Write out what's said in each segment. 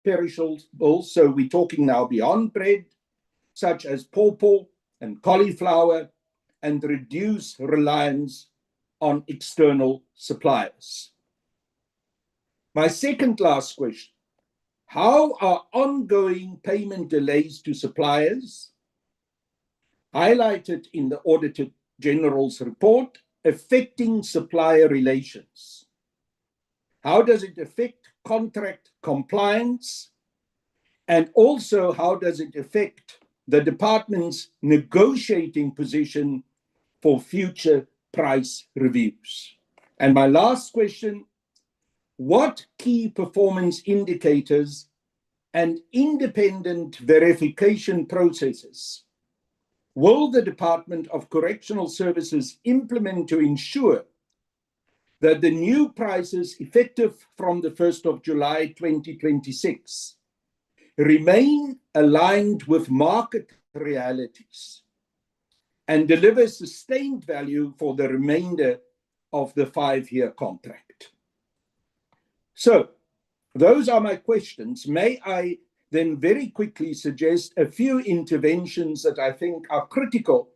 perishables, so we're talking now beyond bread, such as pawpaw and cauliflower, and reduce reliance on external suppliers. My second last question: how are ongoing payment delays to suppliers, highlighted in the Auditor General's report, affecting supplier relations? How does it affect contract compliance? And also, how does it affect the department's negotiating position for future price reviews? And my last question: what key performance indicators and independent verification processes will the Department of Correctional Services implement to ensure that the new prices effective from the 1st of July 2026 remain aligned with market realities and deliver sustained value for the remainder of the 5-year contract? So, those are my questions. May I then very quickly suggest a few interventions that I think are critical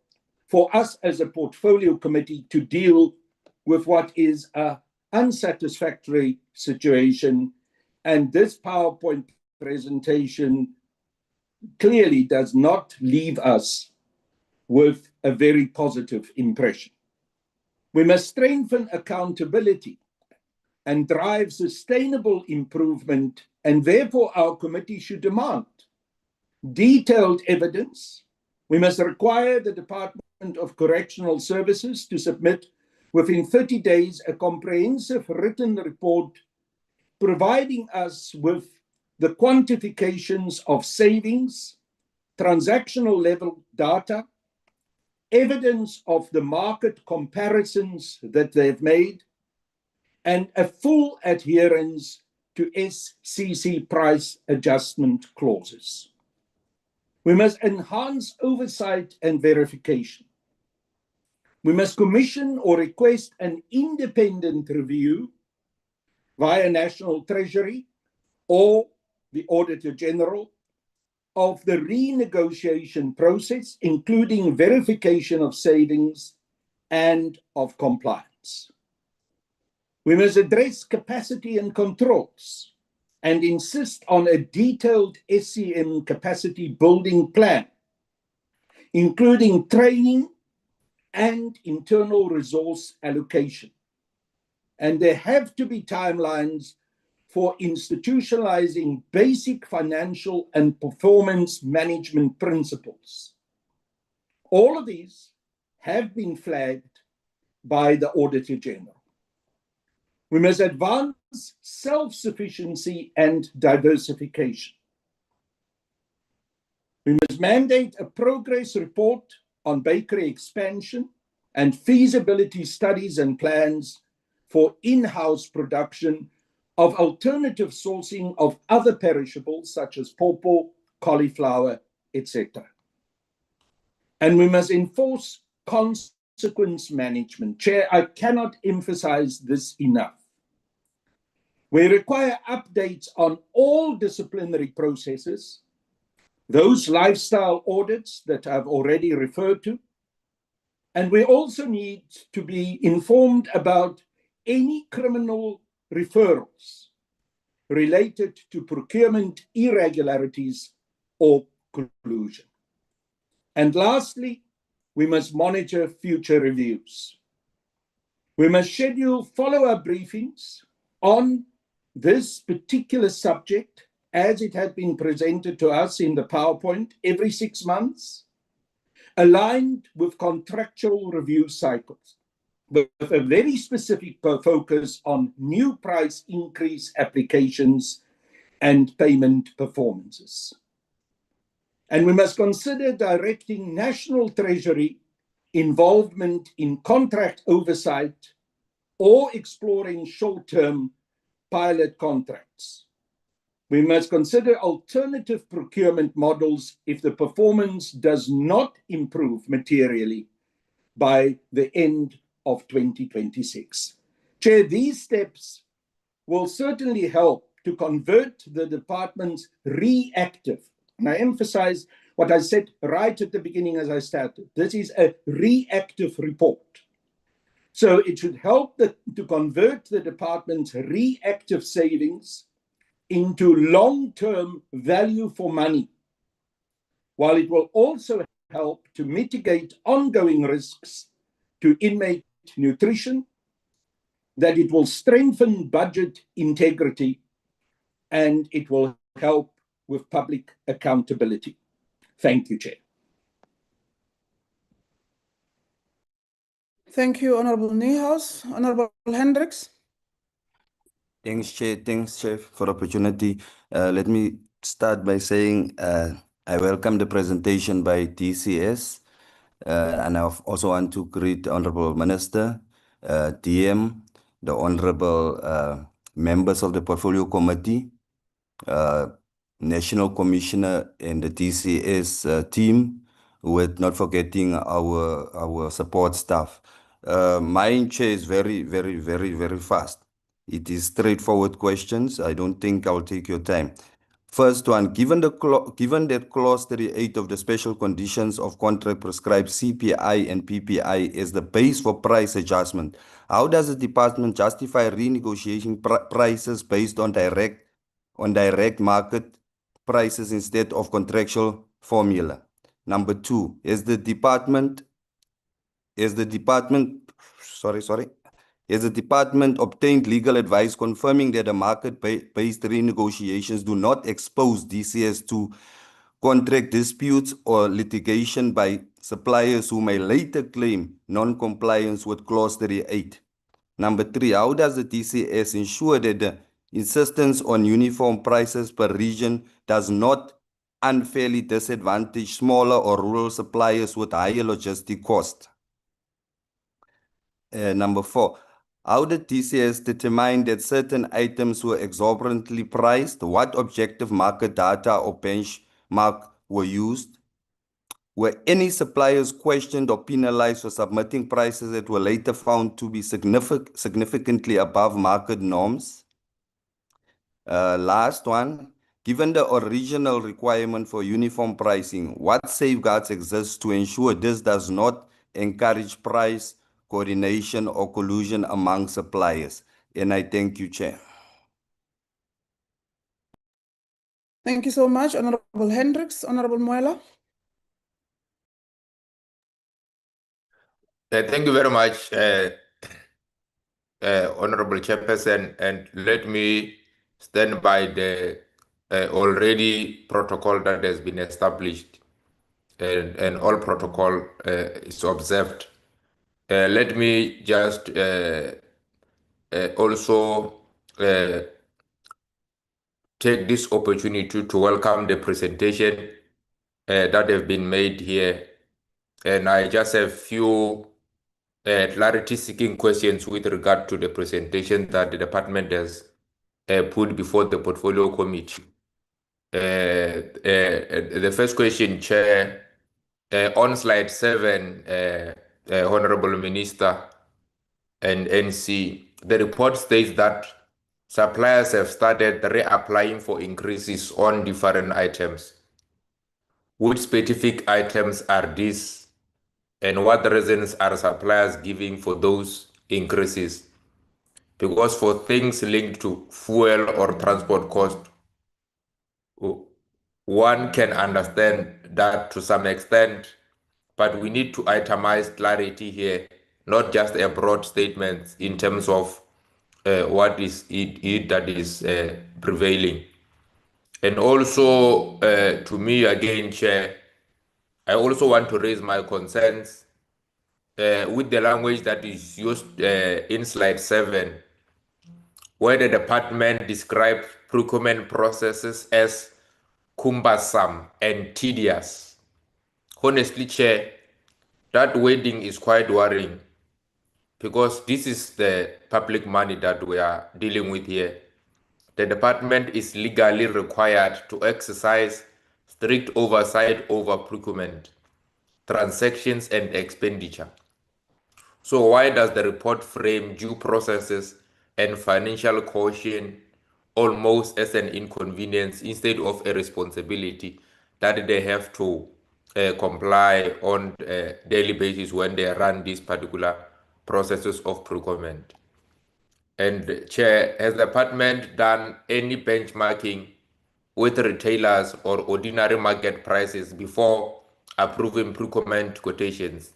for us as a portfolio committee to deal with what is an unsatisfactory situation. And this PowerPoint presentation clearly does not leave us with a very positive impression. We must strengthen accountability and drive sustainable improvement, and therefore our committee should demand detailed evidence. We must require the Department of Correctional Services to submit within 30 days a comprehensive written report providing us with the quantifications of savings, transactional level data, evidence of the market comparisons that they've made, and a full adherence to SCC price adjustment clauses. We must enhance oversight and verification. We must commission or request an independent review via National Treasury or the Auditor General of the renegotiation process, including verification of savings and of compliance. We must address capacity and controls and insist on a detailed SCM capacity building plan, including training and internal resource allocation. And there have to be timelines for institutionalizing basic financial and performance management principles. All of these have been flagged by the Auditor General. We must advance self-sufficiency and diversification. We must mandate a progress report on bakery expansion and feasibility studies and plans for in-house production of alternative sourcing of other perishables such as pawpaw, cauliflower, etc. And we must enforce consequence management. Chair, I cannot emphasize this enough. We require updates on all disciplinary processes, those lifestyle audits that I've already referred to, and we also need to be informed about any criminal referrals related to procurement irregularities or collusion. And lastly, we must monitor future reviews. We must schedule follow-up briefings on this particular subject as it had been presented to us in the PowerPoint every 6 months, aligned with contractual review cycles, with a very specific focus on new price increase applications and payment performances. And we must consider directing National Treasury involvement in contract oversight or exploring short-term pilot contracts. We must consider alternative procurement models if the performance does not improve materially by the end of 2026. Chair, these steps will certainly help to to convert the department's reactive, and I emphasize what I said right at the beginning as I started. This is a reactive report. So it should help to convert the department's reactive savings into long-term value for money, while it will also help to mitigate ongoing risks to inmate nutrition, that it will strengthen budget integrity, and it will help with public accountability. Thank you, Chair. Thank you, Honorable Niehaus. Honorable Hendricks. Thanks, Chair, for the opportunity. Let me start by saying I welcome the presentation by DCS, and I also want to greet the Honorable Minister, DM, the Honorable members of the Portfolio Committee, National Commissioner, and the DCS team, with not forgetting our support staff. My Chair is very fast. It is straightforward questions. I don't think I'll take your time. First one, given that clause 38 of the special conditions of contract prescribes CPI and PPI as the base for price adjustment, how does the department justify renegotiating prices based on direct market prices instead of contractual formula? Number two, has the department obtained legal advice confirming that the market-based renegotiations do not expose DCS to contract disputes or litigation by suppliers who may later claim non-compliance with clause 38? Number three, how does the DCS ensure that the insistence on uniform prices per region does not unfairly disadvantage smaller or rural suppliers with higher logistic costs? Number four, how did DCS determine that certain items were exorbitantly priced? What objective market data or benchmark were used? Were any suppliers questioned or penalized for submitting prices that were later found to be significantly above market norms? Last one, given the original requirement for uniform pricing, what safeguards exist to ensure this does not encourage price coordination or collusion among suppliers? And I thank you, Chair. Thank you so much, Honorable Hendricks. Honorable Muela. Thank you very much, Honorable Chairperson, and let me stand by the already protocol that has been established, and all protocol is observed. Let me just also take this opportunity to welcome the presentation that have been made here, and I just have few clarity-seeking questions with regard to the presentation that the department has put before the Portfolio Committee. The first question, Chair, on slide 7, Honorable Minister and NC, the report states that suppliers have started reapplying for increases on different items. Which specific items are these, and what reasons are suppliers giving for those increases? Because for things linked to fuel or transport cost, one can understand that to some extent, but we need to itemize clarity here, not just a broad statement in terms of what is it that is prevailing. And also, to me again, Chair, I also want to raise my concerns with the language that is used in slide 7, where the department describes procurement processes as cumbersome and tedious. Honestly, Chair, that wording is quite worrying, because this is the public money that we are dealing with here. The department is legally required to exercise strict oversight over procurement, transactions, and expenditure. So why does the report frame due processes and financial caution almost as an inconvenience instead of a responsibility that they have to comply on a daily basis when they run these particular processes of procurement. And Chair, has the department done any benchmarking with retailers or ordinary market prices before approving procurement quotations?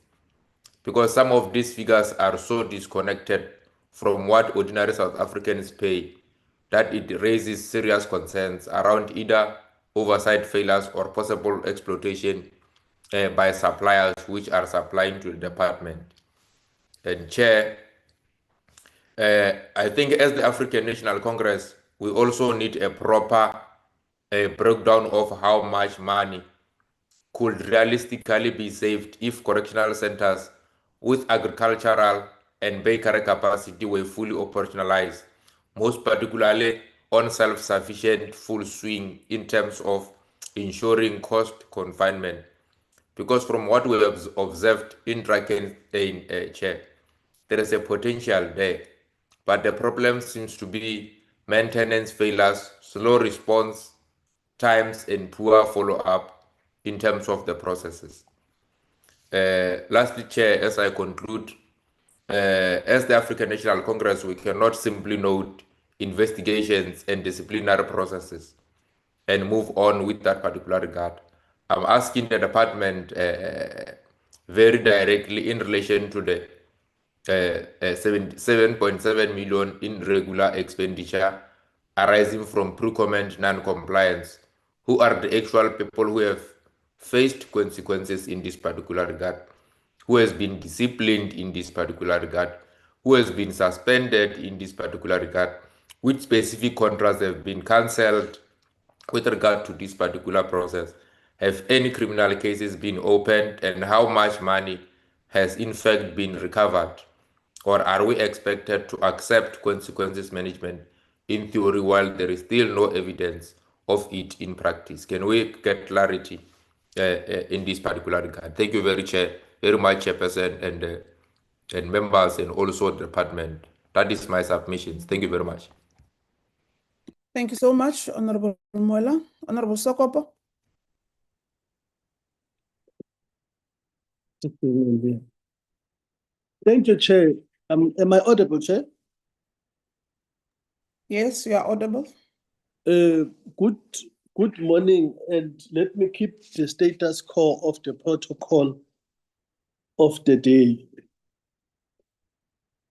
Because some of these figures are so disconnected from what ordinary South Africans pay that it raises serious concerns around either oversight failures or possible exploitation by suppliers which are supplying to the department. And Chair, I think as the African National Congress, we also need a proper breakdown of how much money could realistically be saved if correctional centers with agricultural and bakery capacity were fully operationalized, most particularly on self-sufficient full swing in terms of ensuring cost confinement. Because from what we have observed in Drakenstein, Chair, there is a potential there, but the problem seems to be maintenance failures, slow response times, and poor follow-up in terms of the processes. Lastly, Chair, as I conclude, as the African National Congress, we cannot simply note investigations and disciplinary processes and move on with that particular regard. I'm asking the department very directly in relation to the 7.7 million in regular expenditure arising from procurement non-compliance. Who are the actual people who have faced consequences in this particular regard? Who has been disciplined in this particular regard? Who has been suspended in this particular regard? Which specific contracts have been cancelled with regard to this particular process? Have any criminal cases been opened, and how much money has in fact been recovered? Or are we expected to accept consequences management in theory while there is still no evidence of it in practice? Can we get clarity in this particular regard? Thank you very much, Chairperson, and members, and also the department. That is my submissions. Thank you very much. Thank you so much, Honorable Mwela. Honorable Sokopo. Thank you, Chair. Am I audible, Chair? Yes, you are audible. Good morning, and let me keep the status quo of the protocol of the day.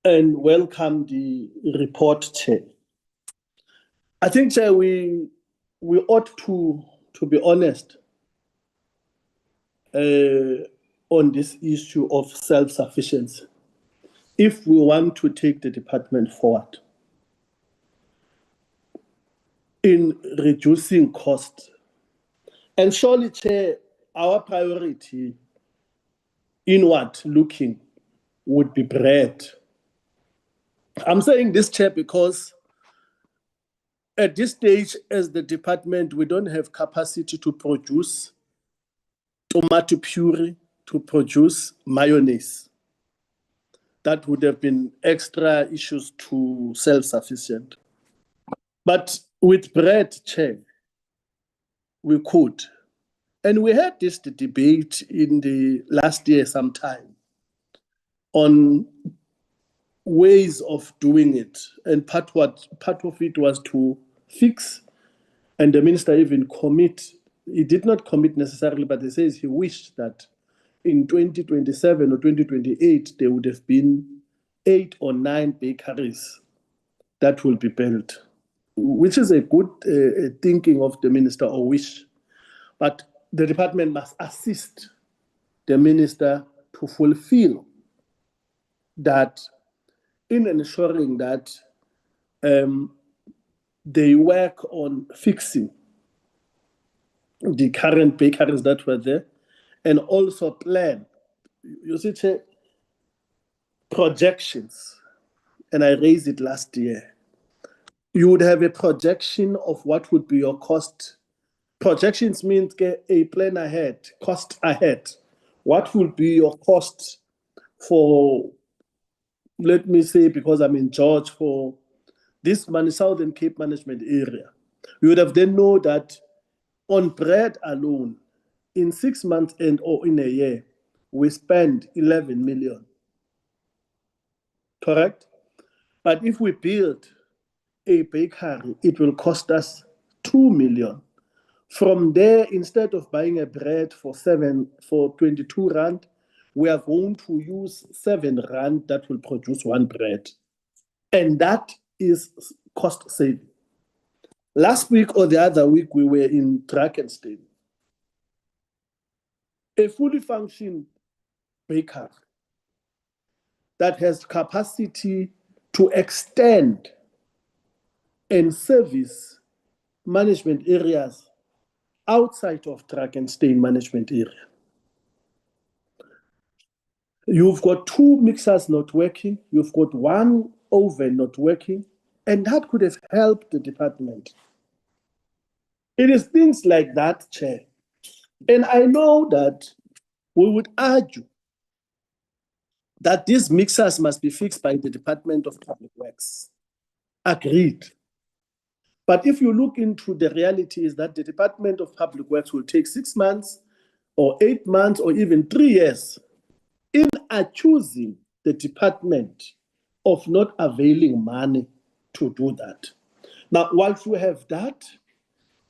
And welcome the report, Chair. I think, Chair, we ought to be honest on this issue of self-sufficiency if we want to take the department forward in reducing costs. And surely, Chair, our priority inward looking would be bread. I'm saying this, Chair, because at this stage, as the department, we don't have capacity to produce tomato puree, to produce mayonnaise. That would have been extra issues to self-sufficient. But with bread, Chair, we could. And we had this debate in the last year sometime on ways of doing it. And part of it was to fix, and the minister even he did not commit necessarily, but he says he wished that in 2027 or 2028, there would have been 8 or 9 bakeries that will be built, which is a good thinking of the minister or wish. But the department must assist the minister to fulfill that in ensuring that they work on fixing the current bakeries that were there, and also plan, you see, projections. And I raised it last year. You would have a projection of what would be your cost. Projections means a plan ahead, cost ahead. What will be your cost for, let me say, because I'm in charge, for this Southern Cape Management Area, you would have then know that on bread alone, in 6 months and or in a year, we spend 11 million. Correct? But if we build a bakery, it will cost us 2 million. From there, instead of buying a bread for 22 rand, we are going to use 7 rand that will produce one bread. And that is cost saving. Last week or the other week, we were in Drakenstein. A fully functioning bakery that has capacity to extend and service management areas outside of Drakenstein management area. You've got 2 mixers not working, you've got 1 oven not working, and that could have helped the department. It is things like that, Chair. And I know that we would argue that these mixers must be fixed by the Department of Public Works. Agreed. But if you look into the reality is that the Department of Public Works will take 6 months or 8 months or even 3 years in accusing the department of not availing money to do that. Now, once you have that,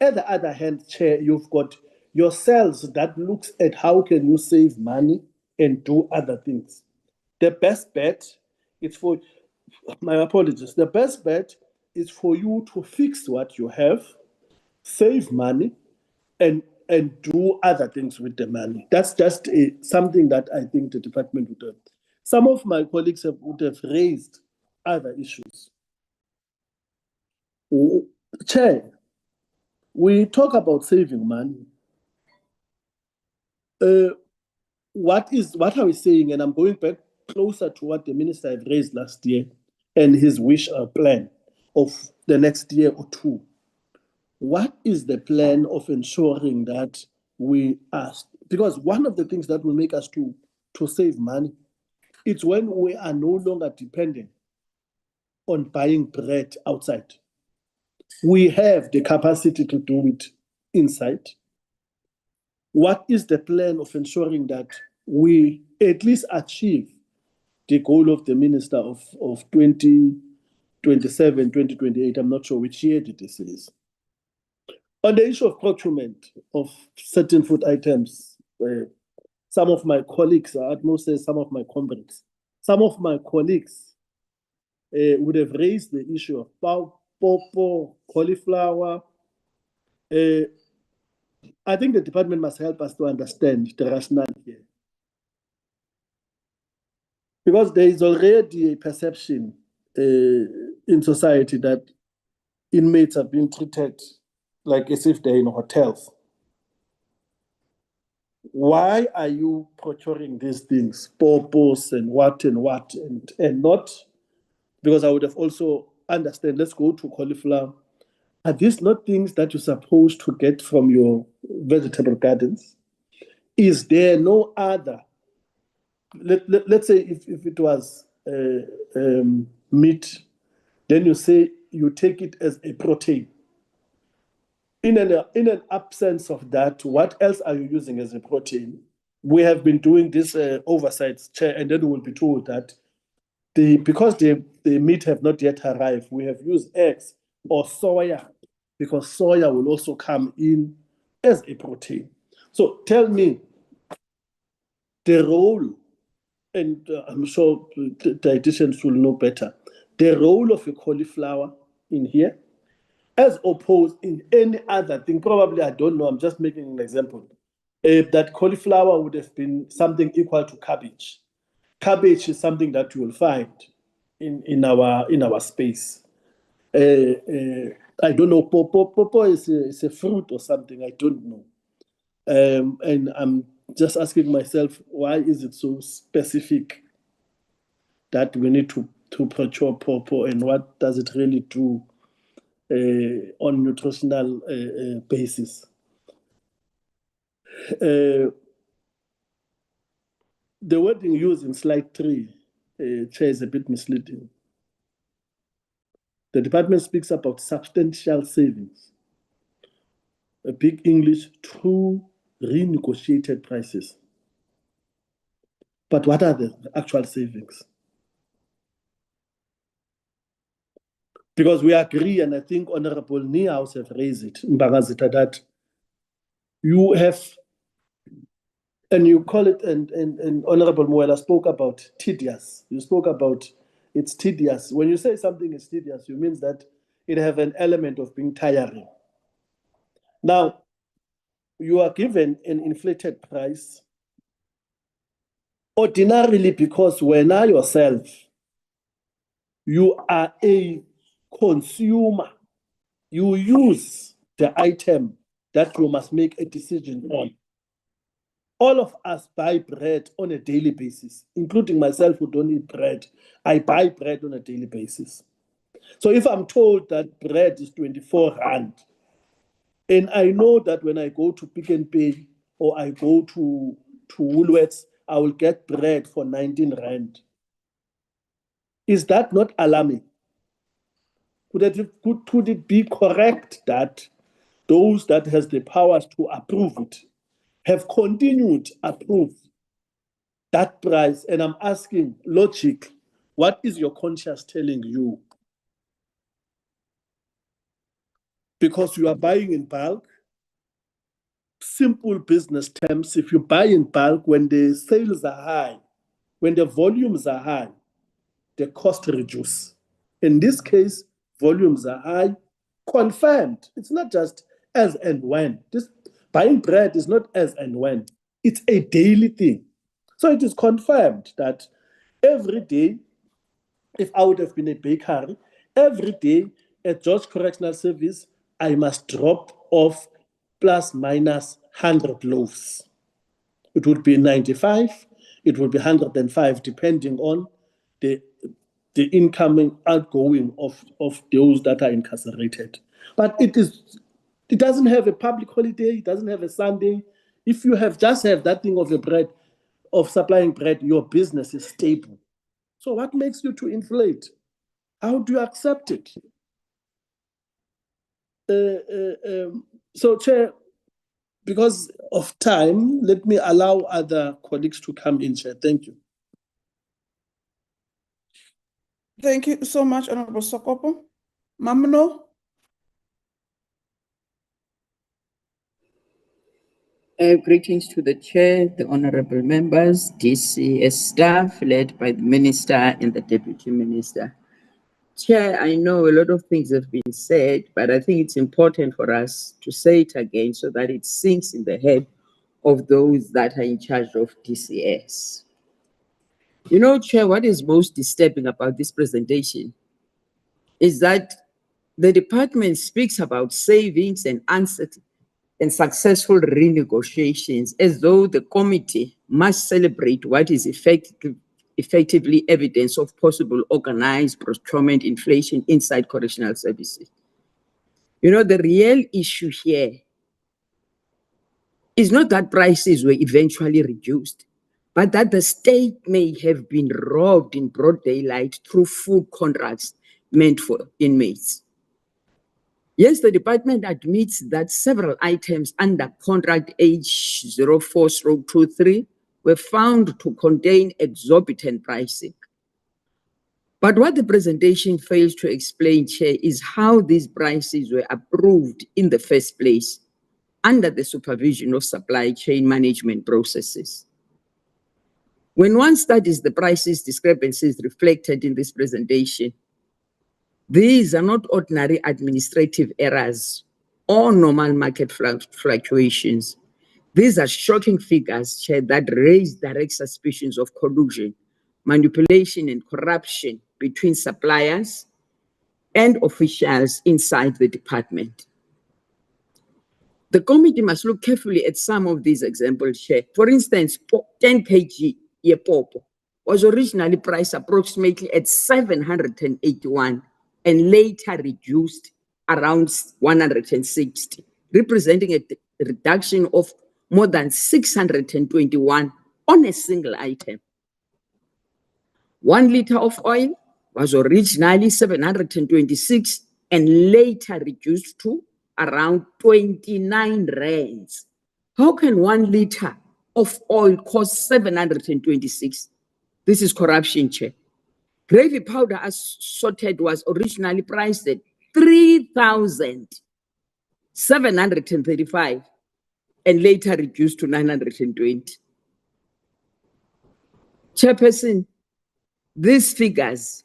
at the other hand, Chair, you've got your cells that looks at how can you save money and do other things. The best bet is for, my apologies, the best bet is for you to fix what you have, save money, and do other things with the money. That's just something that I think the department would have. Some of my colleagues would have raised other issues. Chair, we talk about saving money. What are we saying? And I'm going back closer to what the minister had raised last year and his wish plan of the next year or two. What is the plan of ensuring that we ask? Because one of the things that will make us to save money, it's when we are no longer dependent on buying bread outside. We have the capacity to do it inside. What is the plan of ensuring that we at least achieve the goal of the minister of 2027, 2028? I'm not sure which year this is. On the issue of procurement of certain food items, some of my colleagues, at most say some of my comrades, some of my colleagues would have raised the issue of pawpaw, cauliflower. I think the department must help us to understand the rationale here. Because there is already a perception in society that inmates are being treated like as if they're in hotels. Why are you procuring these things, pawpaws and what, and not? Because I would have also understand, let's go to cauliflower. Are these not things that you're supposed to get from your vegetable gardens? Is there no other? Let's say if it was meat, then you say you take it as a protein. In an absence of that, what else are you using as a protein? We have been doing this oversight, Chair, and then we'll be told that because the meat have not yet arrived, we have used eggs or soya, because soya will also come in as a protein. So tell me the role, and I'm sure the dietitians will know better, the role of a cauliflower in here, as opposed in any other thing. Probably, I don't know, I'm just making an example. That cauliflower would have been something equal to cabbage. Cabbage is something that you will find in our space. I don't know, pawpaw is a fruit or something, I don't know. And I'm just asking myself, why is it so specific that we need to procure pawpaw, and what does it really do on nutritional basis? The wording used in slide 3, Chair, is a bit misleading. the department speaks about substantial savings. A big English, true renegotiated prices. But what are the actual savings? Because we agree, and I think Honorable Niehaus have raised it, Mbagazita, that you have, and you call it, and Honorable Muela spoke about tedious. You spoke about it's tedious. When you say something is tedious, you mean that it have an element of being tiring. Now, you are given an inflated price ordinarily because when yourself, you are a consumer, you use the item that you must make a decision on. All of us buy bread on a daily basis, including myself who don't eat bread. I buy bread on a daily basis. So if I'm told that bread is 24 rand, and I know that when I go to Pick n Pay or I go to Woolworths, I will get bread for 19 rand. Is that not alarming? Could it be correct that those that has the powers to approve it have continued to approve that price? And I'm asking, logic, what is your conscience telling you? Because you are buying in bulk. Simple business terms, if you buy in bulk, when the sales are high, when the volumes are high, the cost reduce. In this case, volumes are high, confirmed. It's not just as and when. This buying bread is not as and when. It's a daily thing. So it is confirmed that every day, if I would have been a bakery, every day at George Correctional Service, I must drop off plus minus 100 loaves. It would be 95, it would be 105, depending on the incoming, outgoing of those that are incarcerated. But it doesn't have a public holiday, it doesn't have a Sunday. If you just have that thing of supplying bread, your business is stable. So what makes you to inflate? How do you accept it? So, Chair, because of time, let me allow other colleagues to come in, Chair. Thank you. Thank you so much, Honorable Sokopo. Mamno? Greetings to the Chair, the honorable members, DCS staff led by the Minister and the Deputy Minister. Chair, I know a lot of things have been said, but I think it's important for us to say it again so that it sinks in the head of those that are in charge of DCS. You know, Chair, what is most disturbing about this presentation is that the department speaks about savings and successful renegotiations as though the committee must celebrate what is effectively evidence of possible organized procurement inflation inside correctional services. You know, the real issue here is not that prices were eventually reduced, but that the state may have been robbed in broad daylight through food contracts meant for inmates. Yes, the department admits that several items under contract H04/23 were found to contain exorbitant pricing. But what the presentation fails to explain, Chair, is how these prices were approved in the first place under the supervision of supply chain management processes. When one studies the prices discrepancies reflected in this presentation, these are not ordinary administrative errors or normal market fluctuations. These are shocking figures, Chair, that raise direct suspicions of collusion, manipulation, and corruption between suppliers and officials inside the department. The committee must look carefully at some of these examples, Chair. For instance, 10 kg yepopo was originally priced approximately at 781 and later reduced around 160, representing a reduction of more than 621 on a single item. 1 liter of oil was originally 726 and later reduced to around 29 rands. How can 1 liter of oil cost 726? This is corruption, Chair. Gravy powder as sorted was originally priced at 3,735 and later reduced to 920. Chairperson, these figures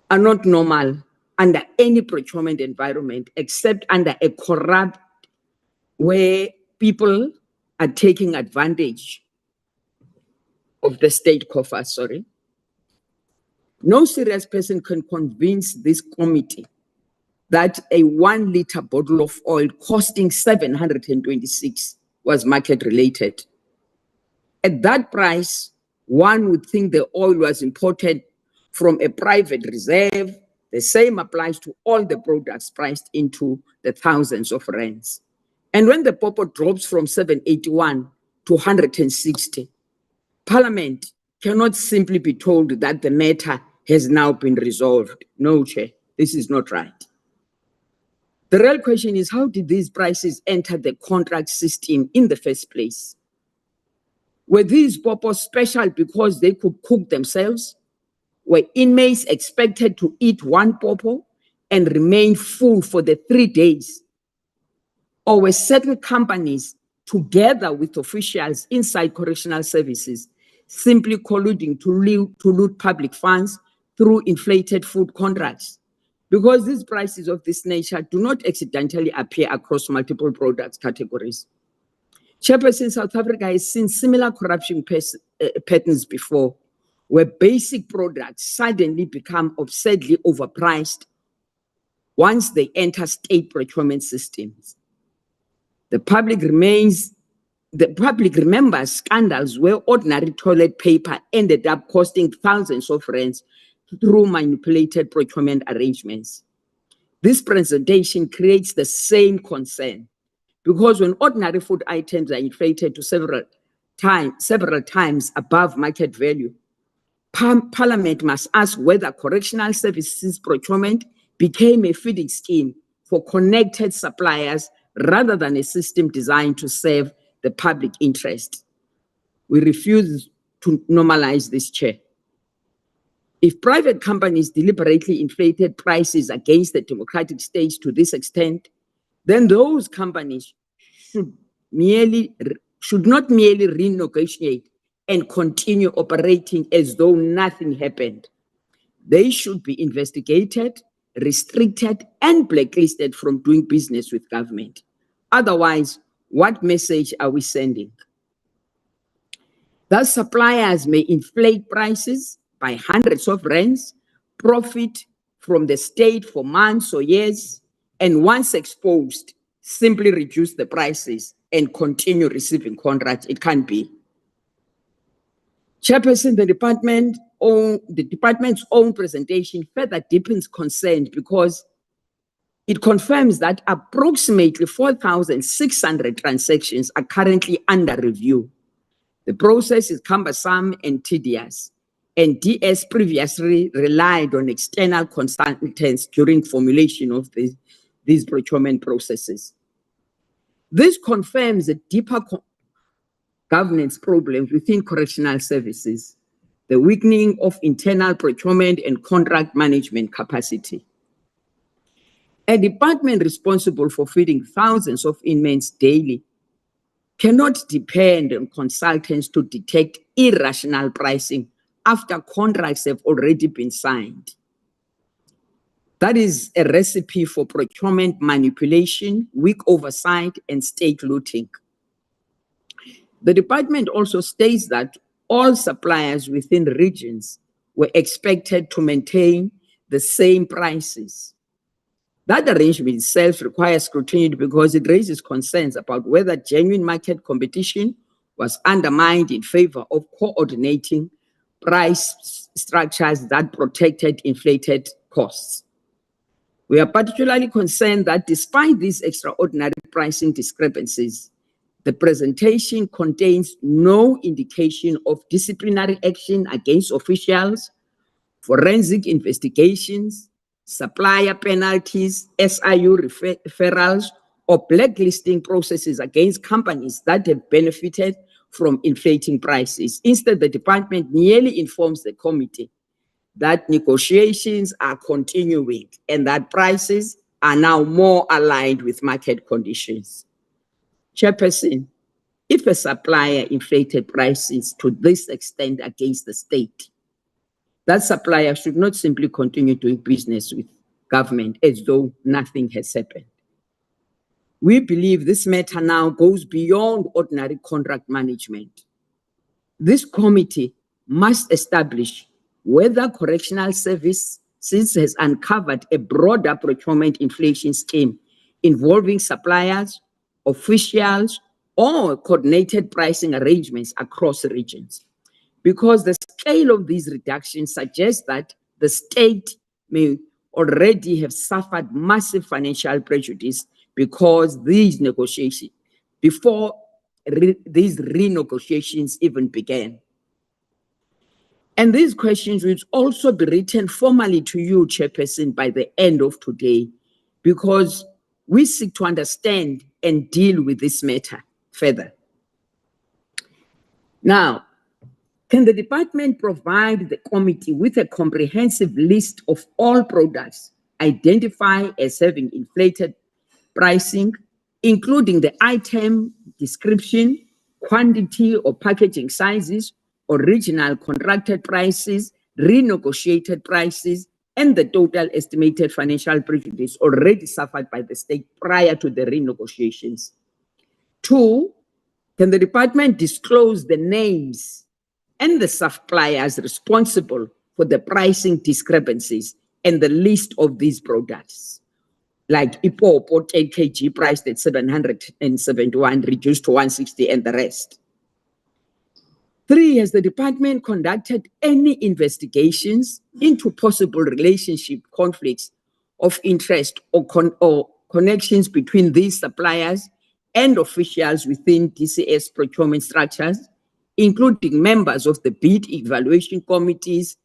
are not normal under any procurement environment except under a corrupt where people are taking advantage of the state coffers, sorry. No serious person can convince this committee that a 1 liter bottle of oil costing 726 was market related. At that price, one would think the oil was imported from a private reserve. The same applies to all the products priced into the thousands of rands. And when the popo drops from 781 to 160, Parliament cannot simply be told that the matter has now been resolved. No, Chair, this is not right. The real question is, how did these prices enter the contract system in the first place? Were these popos special because they could cook themselves? Were inmates expected to eat 1 popo and remain full for the 3 days? Or were certain companies, together with officials inside Correctional Services, simply colluding to loot public funds through inflated food contracts? Because these prices of this nature do not accidentally appear across multiple product categories. Chairperson, South Africa has seen similar corruption patterns before, where basic products suddenly become absurdly overpriced once they enter state procurement systems. The public remembers scandals where ordinary toilet paper ended up costing thousands of rands through manipulated procurement arrangements. This presentation creates the same concern because when ordinary food items are inflated to several times above market value, Parliament must ask whether Correctional Services procurement became a feeding scheme for connected suppliers rather than a system designed to serve the public interest. We refuse to normalize this, Chair. If private companies deliberately inflated prices against the democratic states to this extent, then those companies should not merely renegotiate and continue operating as though nothing happened. They should be investigated, restricted, and blacklisted from doing business with government. Otherwise, what message are we sending? Thus, suppliers may inflate prices by hundreds of rands, profit from the state for months or years, and once exposed, simply reduce the prices and continue receiving contracts. It can't be. Chairperson, the department's own presentation further deepens concern because it confirms that approximately 4,600 transactions are currently under review. The process is cumbersome and tedious, and DS previously relied on external consultants during formulation of these procurement processes. This confirms a deeper governance problems within Correctional Services, the weakening of internal procurement and contract management capacity. A department responsible for feeding thousands of inmates daily cannot depend on consultants to detect irrational pricing after contracts have already been signed. That is a recipe for procurement manipulation, weak oversight, and state looting. The department also states that all suppliers within regions were expected to maintain the same prices. That arrangement itself requires scrutiny because it raises concerns about whether genuine market competition was undermined in favor of coordinating price structures that protected inflated costs. We are particularly concerned that despite these extraordinary pricing discrepancies, the presentation contains no indication of disciplinary action against officials forensic investigations, supplier penalties, SIU referrals, or blacklisting processes against companies that have benefited from inflating prices. Instead, the department merely informs the committee that negotiations are continuing and that prices are now more aligned with market conditions. Chairperson, if a supplier inflated prices to this extent against the state, that supplier should not simply continue doing business with government as though nothing has happened. We believe this matter now goes beyond ordinary contract management. This committee must establish whether Correctional Services has uncovered a broader procurement inflation scheme involving suppliers, officials, or coordinated pricing arrangements across regions. Because the scale of these reductions suggests that the state may already have suffered massive financial prejudice because these negotiations, before these renegotiations even began. And these questions will also be written formally to you, Chairperson, by the end of today, because we seek to understand and deal with this matter further. Now, can the department provide the committee with a comprehensive list of all products identified as having inflated pricing, including the item description, quantity or packaging sizes, original contracted prices, renegotiated prices, and the total estimated financial prejudice already suffered by the state prior to the renegotiations? 2, can the department disclose the names and the suppliers responsible for the pricing discrepancies and the list of these products? Like Ipopo 8 kg priced at 771, reduced to 160, and the rest. 3, has the department conducted any investigations into possible relationship conflicts of interest or connections between these suppliers and officials within DCS procurement structures, including members of the bid evaluation committees,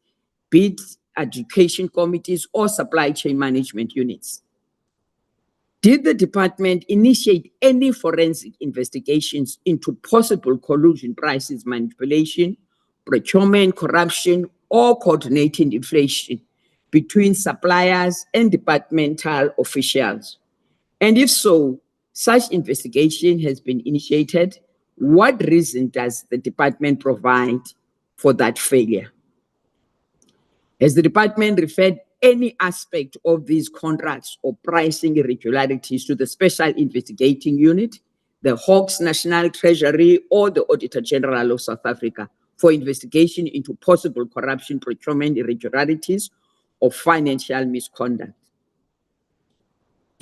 bid education committees, or supply chain management units? Did the department initiate any forensic investigations into possible collusion, prices manipulation, procurement corruption, or coordinating inflation between suppliers and departmental officials? And if so, such investigation has been initiated, what reason does the department provide for that failure? Has the department referred any aspect of these contracts or pricing irregularities to the Special Investigating Unit, the Hawks National Treasury, or the Auditor General of South Africa for investigation into possible corruption, procurement irregularities, or financial misconduct?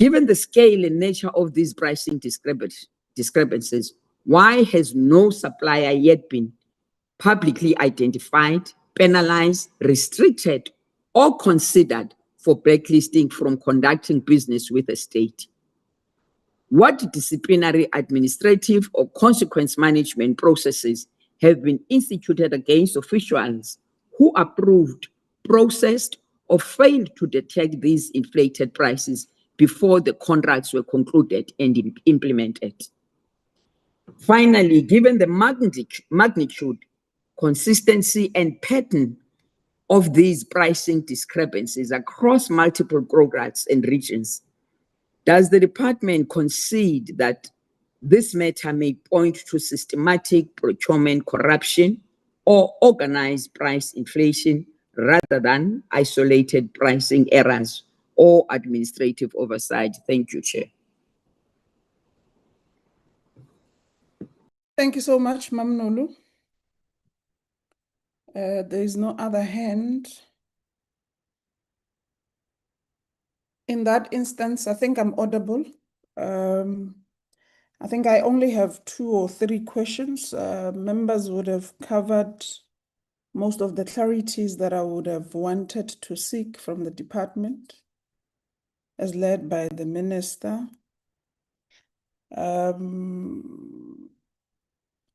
Given the scale and nature of these pricing discrepancies, why has no supplier yet been publicly identified, penalized, restricted, or considered for blacklisting from conducting business with the state? What disciplinary, administrative, or consequence management processes have been instituted against officials who approved, processed, or failed to detect these inflated prices before the contracts were concluded and implemented? Finally, given the magnitude, consistency, and pattern of these pricing discrepancies across multiple programs and regions, does the department concede that this matter may point to systematic procurement corruption or organized price inflation rather than isolated pricing errors or administrative oversight? Thank you, Chair. Thank you so much, Mamnulu. There is no other hand. In that instance, I think I'm audible. I think I only have 2 or 3 questions. Members would have covered most of the clarities that I would have wanted to seek from the department, as led by the minister.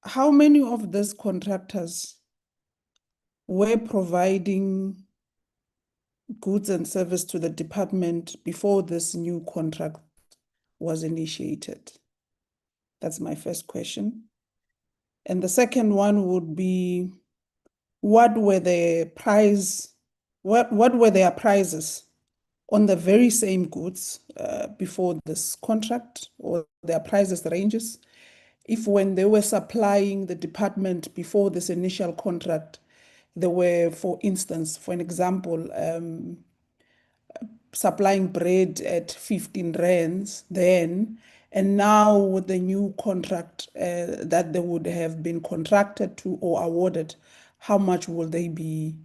How many of these contractors were providing goods and service to the department before this new contract was initiated? That's my first question. And the second one would be, what were the what were their prices on the very same goods before this contract, or their prices ranges? If when they were supplying the department before this initial contract, they were, for instance, for an example, supplying bread at 15 rands then, and now with the new contract that they would have been contracted to or awarded, how much will they be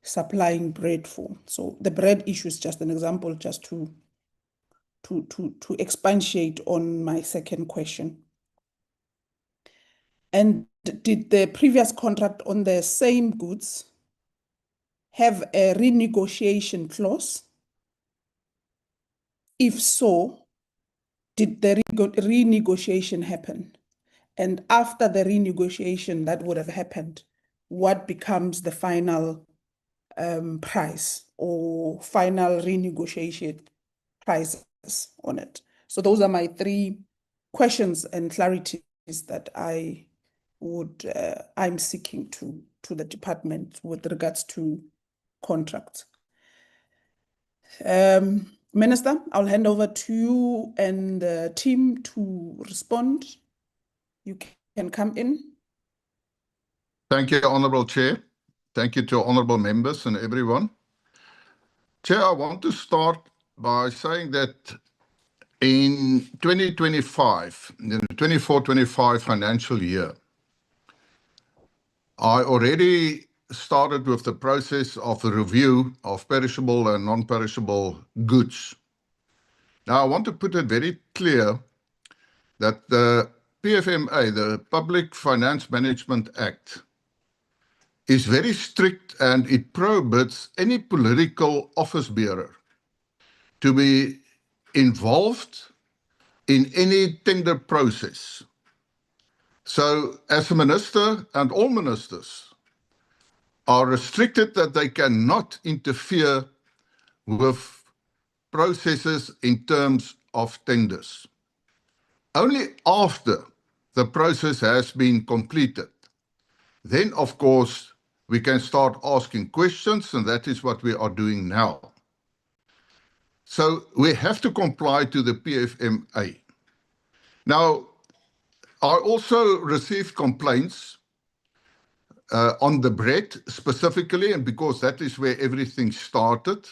supplying bread for? So the bread issue is just an example, just to expatiate on my second question. And did the previous contract on the same goods have a renegotiation clause? If so, did the renegotiation happen? And after the renegotiation that would have happened, what becomes the final price or final renegotiated prices on it? So those are my three questions and clarities that I'm seeking to the department with regards to contracts. Minister, I'll hand over to you and the team to respond. You can come in. Thank you, Honourable Chair. Thank you to honourable members and everyone. Chair, I want to start by saying that in 2025, in the 24-25 financial year, I already started with the process of the review of perishable and non-perishable goods. Now, I want to put it very clear that the PFMA, the Public Finance Management Act, is very strict, and it prohibits any political office bearer to be involved in any tender process. So as a minister, and all ministers are restricted that they cannot interfere with processes in terms of tenders. Only after the process has been completed, then of course we can start asking questions, and that is what we are doing now. So we have to comply to the PFMA. Now, I also received complaints on the bread specifically, and because that is where everything started.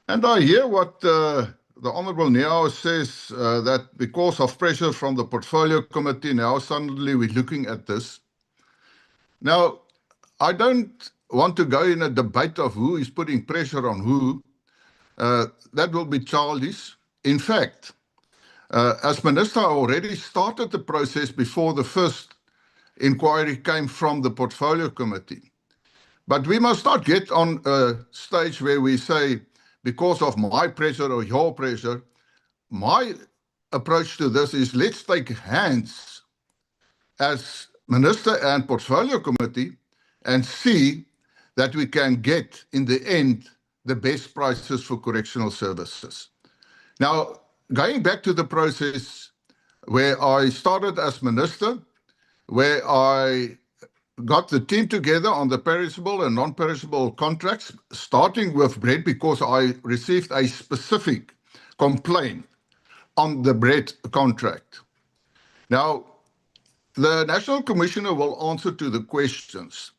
And I hear what the Honourable Neo says, that because of pressure from the Portfolio Committee, now suddenly we're looking at this. Now, I don't want to go in a debate of who is putting pressure on who. That will be childish. In fact, as Minister, I already started the process before the first inquiry came from the Portfolio Committee. But we must not get on a stage where we say, because of my pressure or your pressure. My approach to this is, let's take hands as Minister and Portfolio Committee and see that we can get, in the end, the best prices for correctional services. Now, going back to the process where I started as Minister, where I got the team together on the perishable and non-perishable contracts, starting with bread, because I received a specific complaint on the bread contract. Now, the National Commissioner will answer to the questions.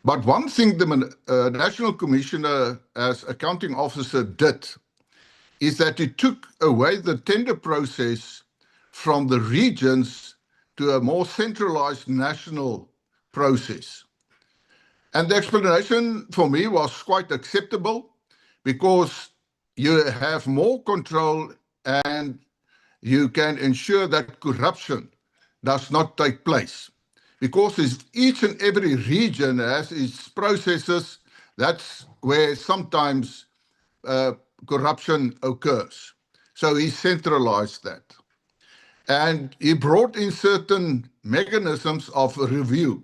But one thing the National Commissioner as accounting officer did is that he took away the tender process from the regions to a more centralized national process. And the explanation for me was quite acceptable, because you have more control and you can ensure that corruption does not take place. Because each and every region has its processes, that's where sometimes corruption occurs. So he centralized that. And he brought in certain mechanisms of review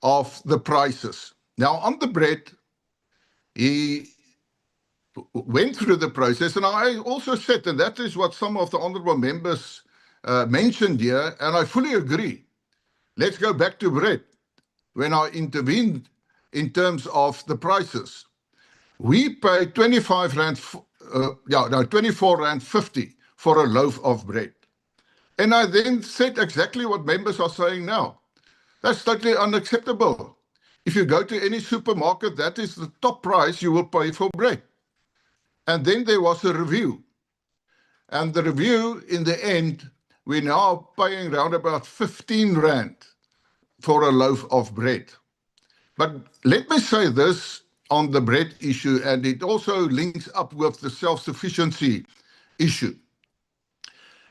of the prices. Now, on the bread, He went through the process, and I also said, and that is what some of the honourable members mentioned here, and I fully agree. Let's go back to bread. When I intervened in terms of the prices, we pay 24 rand 50 for a loaf of bread. And I then said exactly what members are saying now. That's totally unacceptable. If you go to any supermarket, that is the top price you will pay for bread. And then there was a review. And the review, in the end, we're now paying around about 15 rand for a loaf of bread. But let me say this on the bread issue, and it also links up with the self-sufficiency issue.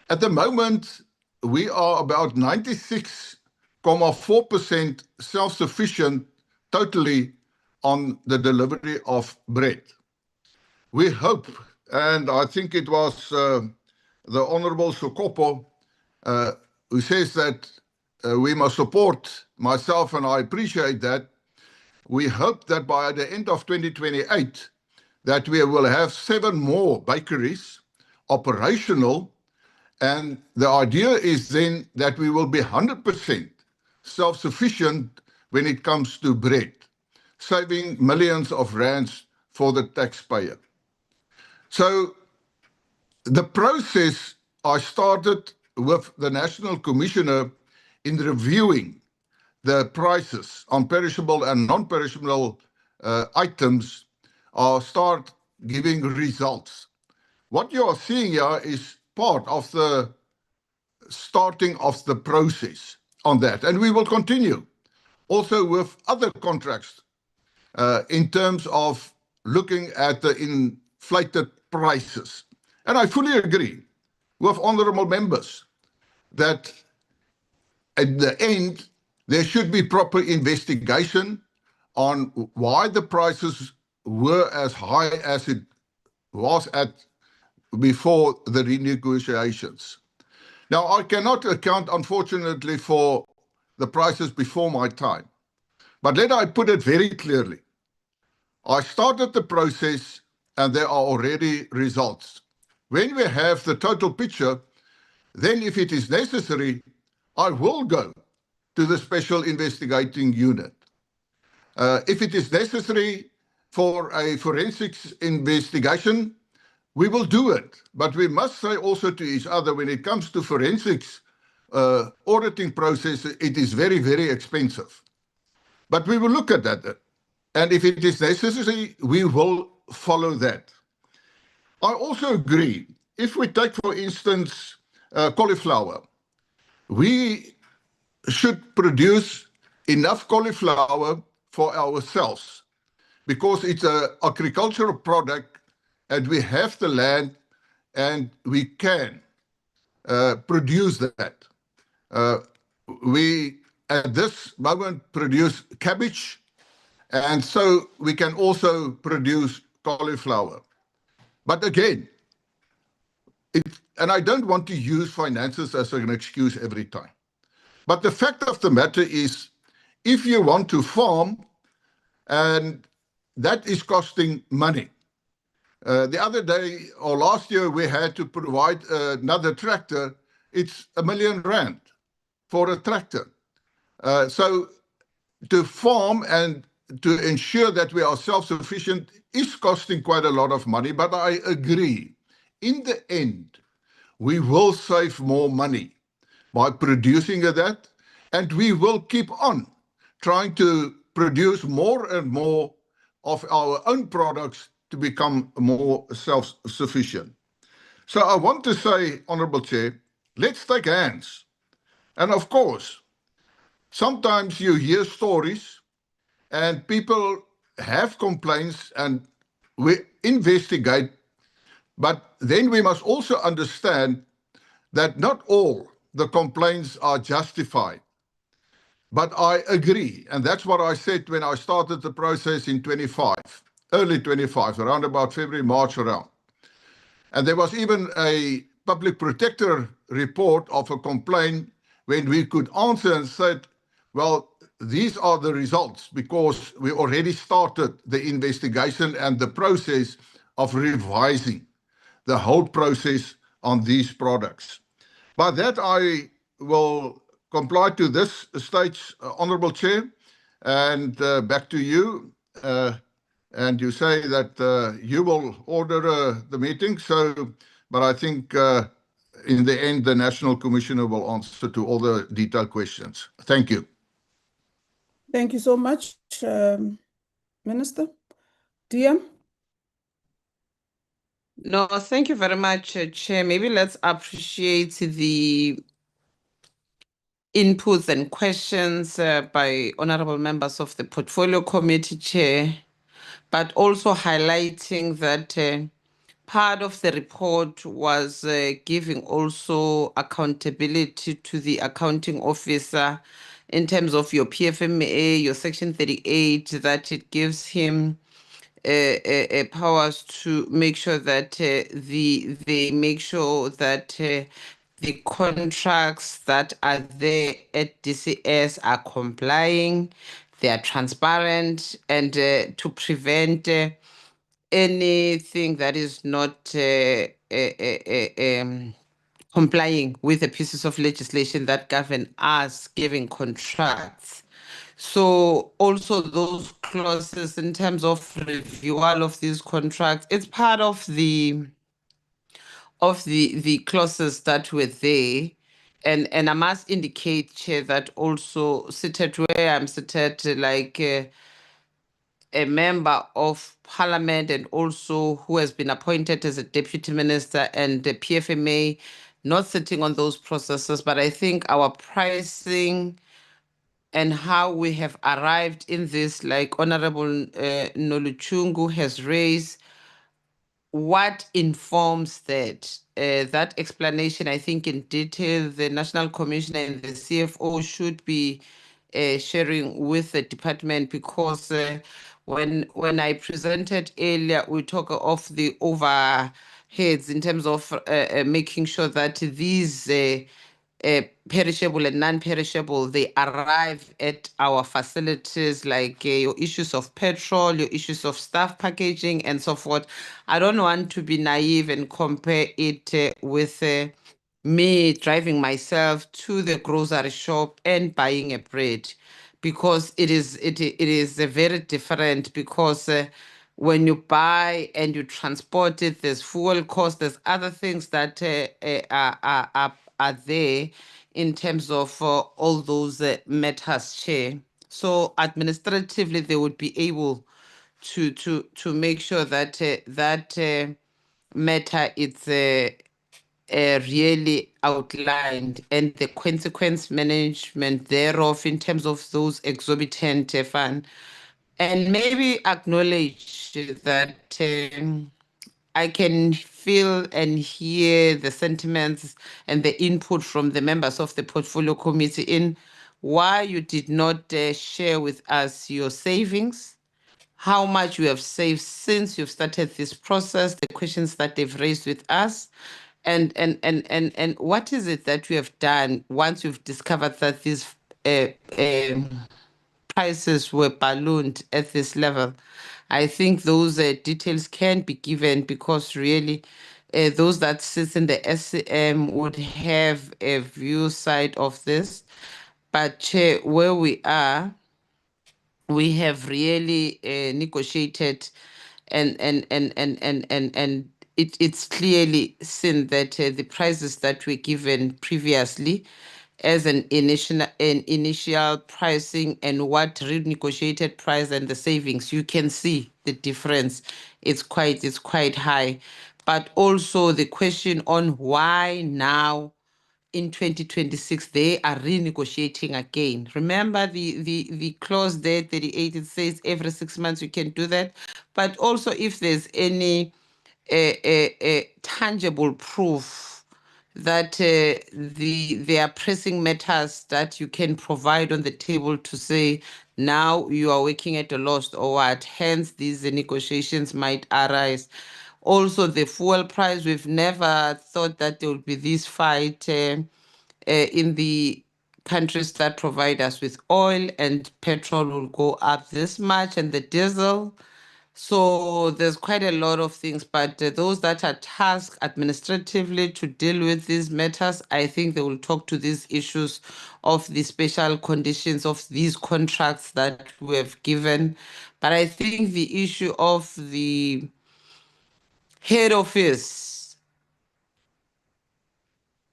At the moment, we are about 96.4% self-sufficient totally on the delivery of bread. We hope, and I think it was the Honourable Sokopo who says that we must support myself, and I appreciate that. We hope that by the end of 2028, that we will have 7 more bakeries operational, and the idea is then that we will be 100% self-sufficient when it comes to bread, saving millions of rands for the taxpayer. So the process I started with the National Commissioner in reviewing the prices on perishable and non-perishable items start giving results. What you are seeing here is part of the starting of the process on that, and we will continue also with other contracts in terms of looking at the inflated prices. And I fully agree with honourable members that at the end there should be proper investigation on why the prices were as high as it was at before the renegotiations. Now, I cannot account, unfortunately, for the prices before my time. But let I put it very clearly. I started the process and there are already results. When we have the total picture, then if it is necessary, I will go to the Special Investigating Unit. If it is necessary for a forensics investigation, we will do it. But we must say also to each other, when it comes to forensics auditing process, it is very, very expensive. But we will look at that. And if it is necessary, we will follow that. I also agree. If we take, for instance, cauliflower, we should produce enough cauliflower for ourselves because it's an agricultural product and we have the land and we can produce that. We, at this moment, produce cabbage, and so we can also produce cauliflower. But again, and I don't want to use finances as an excuse every time. But the fact of the matter is, if you want to farm, and that is costing money. The other day, or last year, we had to provide another tractor. It's R1 million for a tractor. So to farm and to ensure that we are self-sufficient is costing quite a lot of money, but I agree. In the end, we will save more money by producing that, and we will keep on trying to produce more and more of our own products to become more self-sufficient. So I want to say, Honourable Chair, let's take hands. And of course, sometimes you hear stories and people have complaints and we investigate, but then we must also understand that not all the complaints are justified. But I agree, and that's what I said when I started the process in 25, early 25, around about February, March around. And there was even a public protector report of a complaint when we could answer and said, well, these are the results because we already started the investigation and the process of revising the whole process on these products. By that, I will comply to this stage, Honourable Chair, and back to you. And you say that you will order the meeting, but I think in the end, the National Commissioner will answer to all the detailed questions. Thank you. Thank you so much, Minister. Dia? No, thank you very much, Chair. Maybe let's appreciate the inputs and questions by honorable members of the Portfolio Committee, Chair, but also highlighting that part of the report was giving also accountability to the accounting officer in terms of your PFMA, your Section 38, that it gives him powers to make sure that they make sure that the contracts that are there at DCS are complying, they are transparent, and to prevent anything that is not complying with the pieces of legislation that govern us giving contracts. So also those clauses in terms of renewal of these contracts, it's part of the clauses that were there. And I must indicate, Chair, that also seated where I'm seated, like a member of parliament and also who has been appointed as a deputy minister and the PFMA, not sitting on those processes, but I think our pricing and how we have arrived in this, like Honorable Noluchungu has raised, what informs that? That explanation, I think in detail, the National Commissioner and the CFO should be sharing with the department, because when I presented earlier, we talk of the overheads in terms of making sure that these perishable and non-perishable, they arrive at our facilities, like your issues of petrol, your issues of staff packaging, and so forth. I don't want to be naive and compare it with me driving myself to the grocery shop and buying a bread, because it is very different, because when you buy and you transport it, there's fuel cost, there's other things that are there in terms of all those matters, Chair. So administratively, they would be able to make sure that that matter is really outlined, and the consequence management thereof in terms of those exorbitant fund. And maybe acknowledge that I can feel and hear the sentiments and the input from the members of the Portfolio Committee in why you did not share with us your savings, how much you have saved since you've started this process, the questions that they've raised with us, and what is it that you have done once you've discovered that these prices were ballooned at this level. I think those details can be given, because really those that sit in the SCM would have a view side of this. But Chair, where we are, we have really negotiated, and it's clearly seen that the prices that were given previously as an initial pricing and what renegotiated price and the savings, you can see the difference. It's quite high. But also the question on why now in 2026 they are renegotiating again. Remember the clause there, 38, it says every 6 months you can do that. But also if there's any tangible proof that there are pressing matters that you can provide on the table to say now you are working at a loss or what, hence these negotiations might arise. Also the fuel price, we've never thought that there would be this fight in the countries that provide us with oil, and petrol will go up this much, and the diesel. So there's quite a lot of things, but those that are tasked administratively to deal with these matters, I think they will talk to these issues of the special conditions of these contracts that we have given. But I think the issue of the head office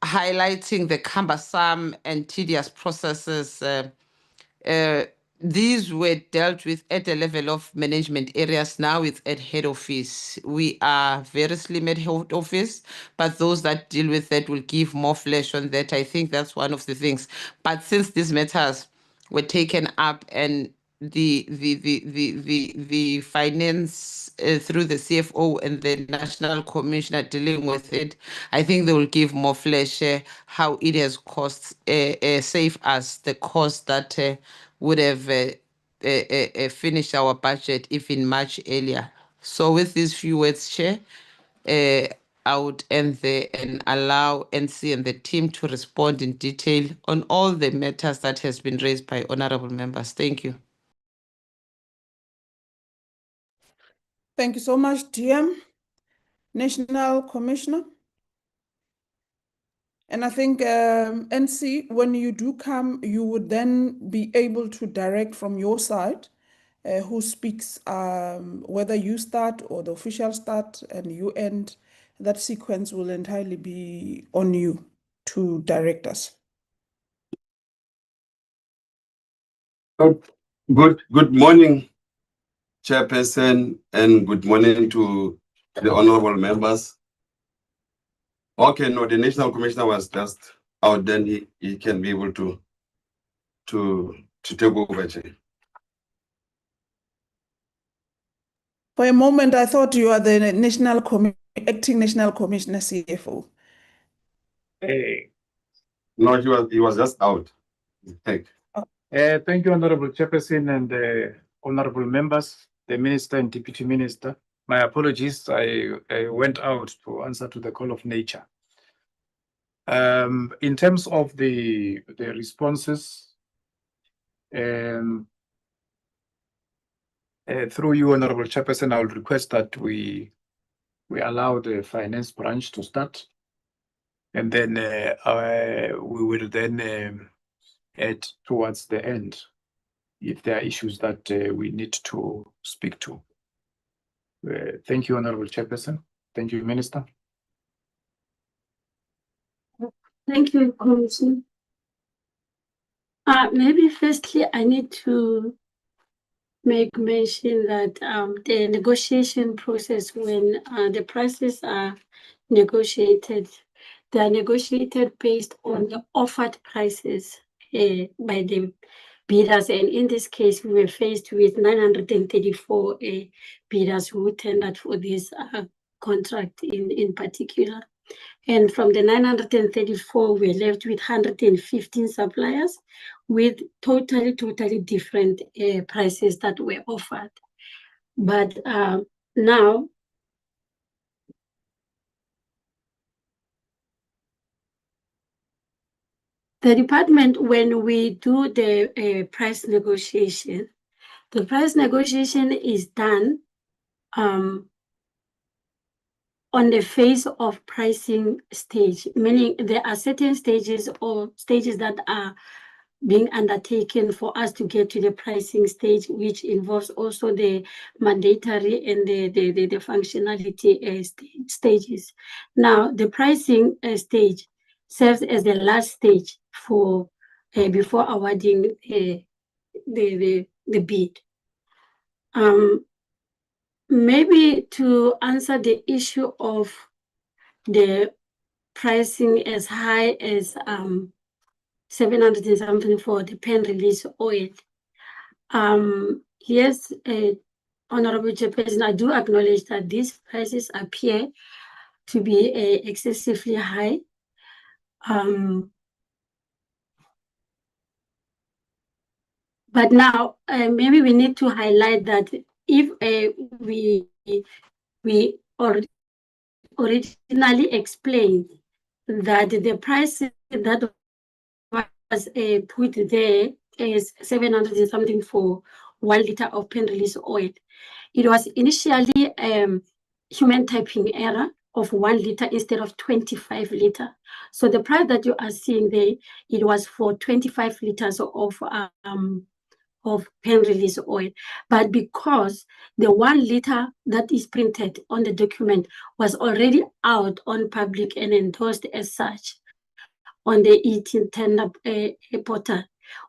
highlighting the cumbersome and tedious processes, these were dealt with at the level of management areas. Now it's at head office. We are very slim at head office, but those that deal with that will give more flesh on that. I think that's one of the things. But since these matters were taken up and the finance through the CFO and the national commissioner dealing with it, I think they will give more flesh how it has cost save us the cost that would have finished our budget if in much earlier. So with these few words, Chair, I would end there and allow NC and the team to respond in detail on all the matters that has been raised by honorable members. Thank you. Thank you so much, DM. National Commissioner. And I think, NC, when you do come, you would then be able to direct from your side who speaks, whether you start or the official start and you end. That sequence will entirely be on you to direct us. Good morning, Chairperson, and good morning to the honorable members. Okay, no, the National Commissioner was just out, then he can be able to take over, Chair. For a moment, I thought you are the acting National Commissioner CFO. No, he was just out. Thank you, Honorable Chairperson and honorable members, the Minister and Deputy Minister. My apologies, I went out to answer to the call of nature. In terms of the responses, through you, Honorable Chairperson, I will request that we allow the finance branch to start, and then we will then add towards the end if there are issues that we need to speak to. Thank you, Honorable Chairperson. Thank you, Minister. Thank you, Commissioner. Maybe firstly, I need to make mention that the negotiation process, when the prices are negotiated, they are negotiated based on the offered prices by the bidders. And in this case, we were faced with 934 bidders who tendered for this contract in particular. And from the 934, we're left with 115 suppliers with totally different prices that were offered. But now, the department, when we do the price negotiation, the price negotiation is done on the phase of pricing stage, meaning there are certain stages or stages that are being undertaken for us to get to the pricing stage, which involves also the mandatory and the functionality stages. Now, the pricing stage serves as the last stage for before awarding the bid. Maybe to answer the issue of the pricing as high as 700 and something for the pen release oil. Yes, Honorable Chairperson, I do acknowledge that these prices appear to be excessively high. But now, maybe we need to highlight that if we originally explained that the prices that put there as 700 and something for 1 liter of pen release oil. It was initially human typing error of 1 liter instead of 25 liter. So the price that you are seeing there, it was for 25 liters of pen release oil. But because the 1 liter that is printed on the document was already out on public and endorsed as such on the 18 tender portal,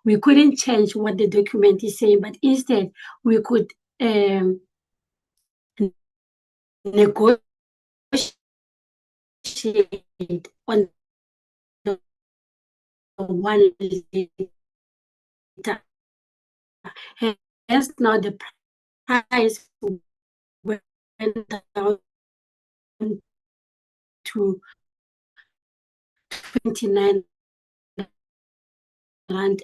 we couldn't change what the document is saying, but instead we could negotiate on the 1 liter. Hence now the price went down to 29 rand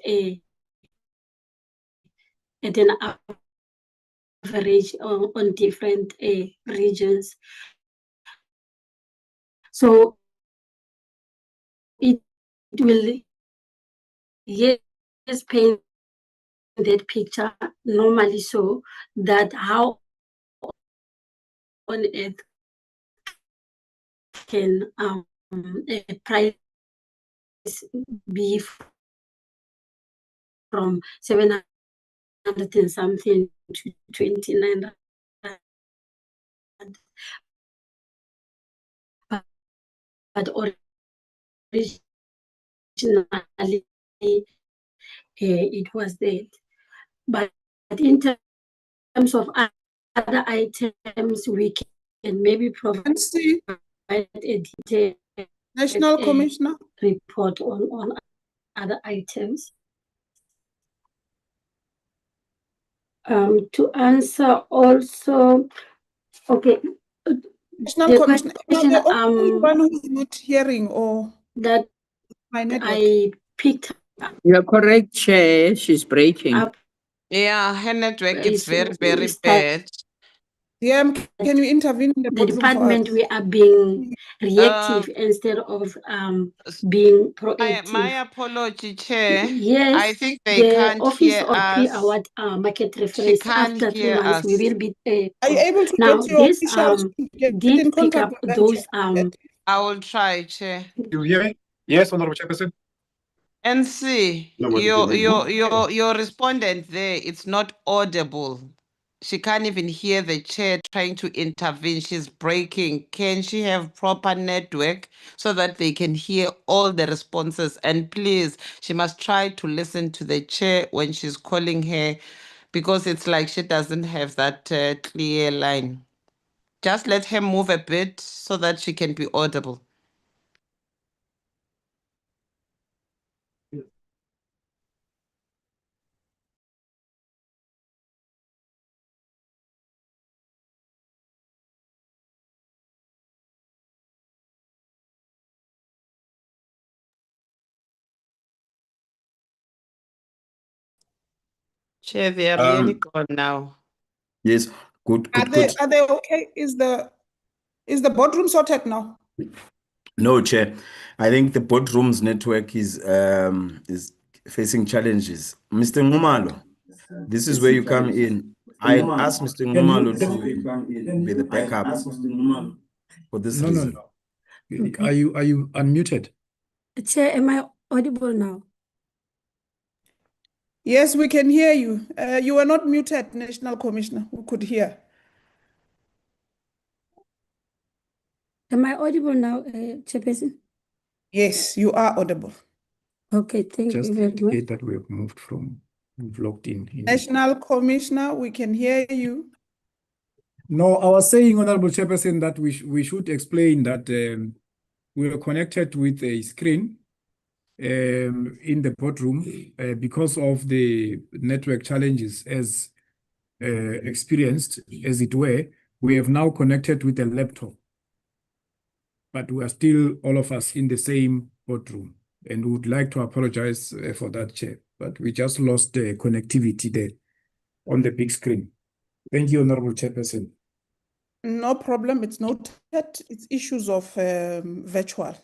at an average on different regions. So it will, yes, paint that picture normally, so that how on earth can a price be from 700 and something to 29 rand. But originally it was that. But in terms of other items, we can maybe provide a detailed National Commissioner report on other items. To answer also, okay. National Commissioner, am I the only one who's not hearing, or that my network? I picked up. You're correct, Chair. She's breaking. Yeah, her network is very, Is- very is that- bad. DM, can you intervene in the The boardroom for department, us? we are being reactive instead of being proactive. My apology, Chair. Yes, I think they the can't Office hear of us. Pre-Award Market She Reference, can't after 3 hear months, we us. will be Are you able to now get your this officials to get did in pick up contact with them, those Chair? I will try, Chair. You hear me? Yes, Honorable Chairperson. And see, your respondent there, it's not audible. She can't even hear the chair trying to intervene. She's breaking. Can she have proper network so that they can hear all the responses? And please, she must try to listen to the chair when she's calling her, because it's like she doesn't have that clear line. Just let her move a bit so that she can be audible. Chair, they are really gone now. Yes, good. Are they okay? Is the boardroom sorted now? No, Chair. I think the boardroom's network is facing challenges. Mr. Ngumalo, this is where you come in. I asked Mr. Ngumalo to be the backup for this reason. No. Are you unmuted? Chair, am I audible now? Yes, we can hear you. You were not muted, National Commissioner. We could hear. Am I audible now, Chairperson? Yes, you are audible. Okay, thank Just you very much. indicate that we've logged in. National Commissioner, we can hear you. No, I was saying, Honorable Chairperson, that we should explain that we are connected with a screen in the boardroom because of the network challenges as experienced, as it were. We have now connected with a laptop, but we are still all of us in the same boardroom, and we would like to apologize for that, Chair. But we just lost the connectivity there on the big screen. Thank you, Honorable Chairperson. No problem. It's noted. It's issues of virtual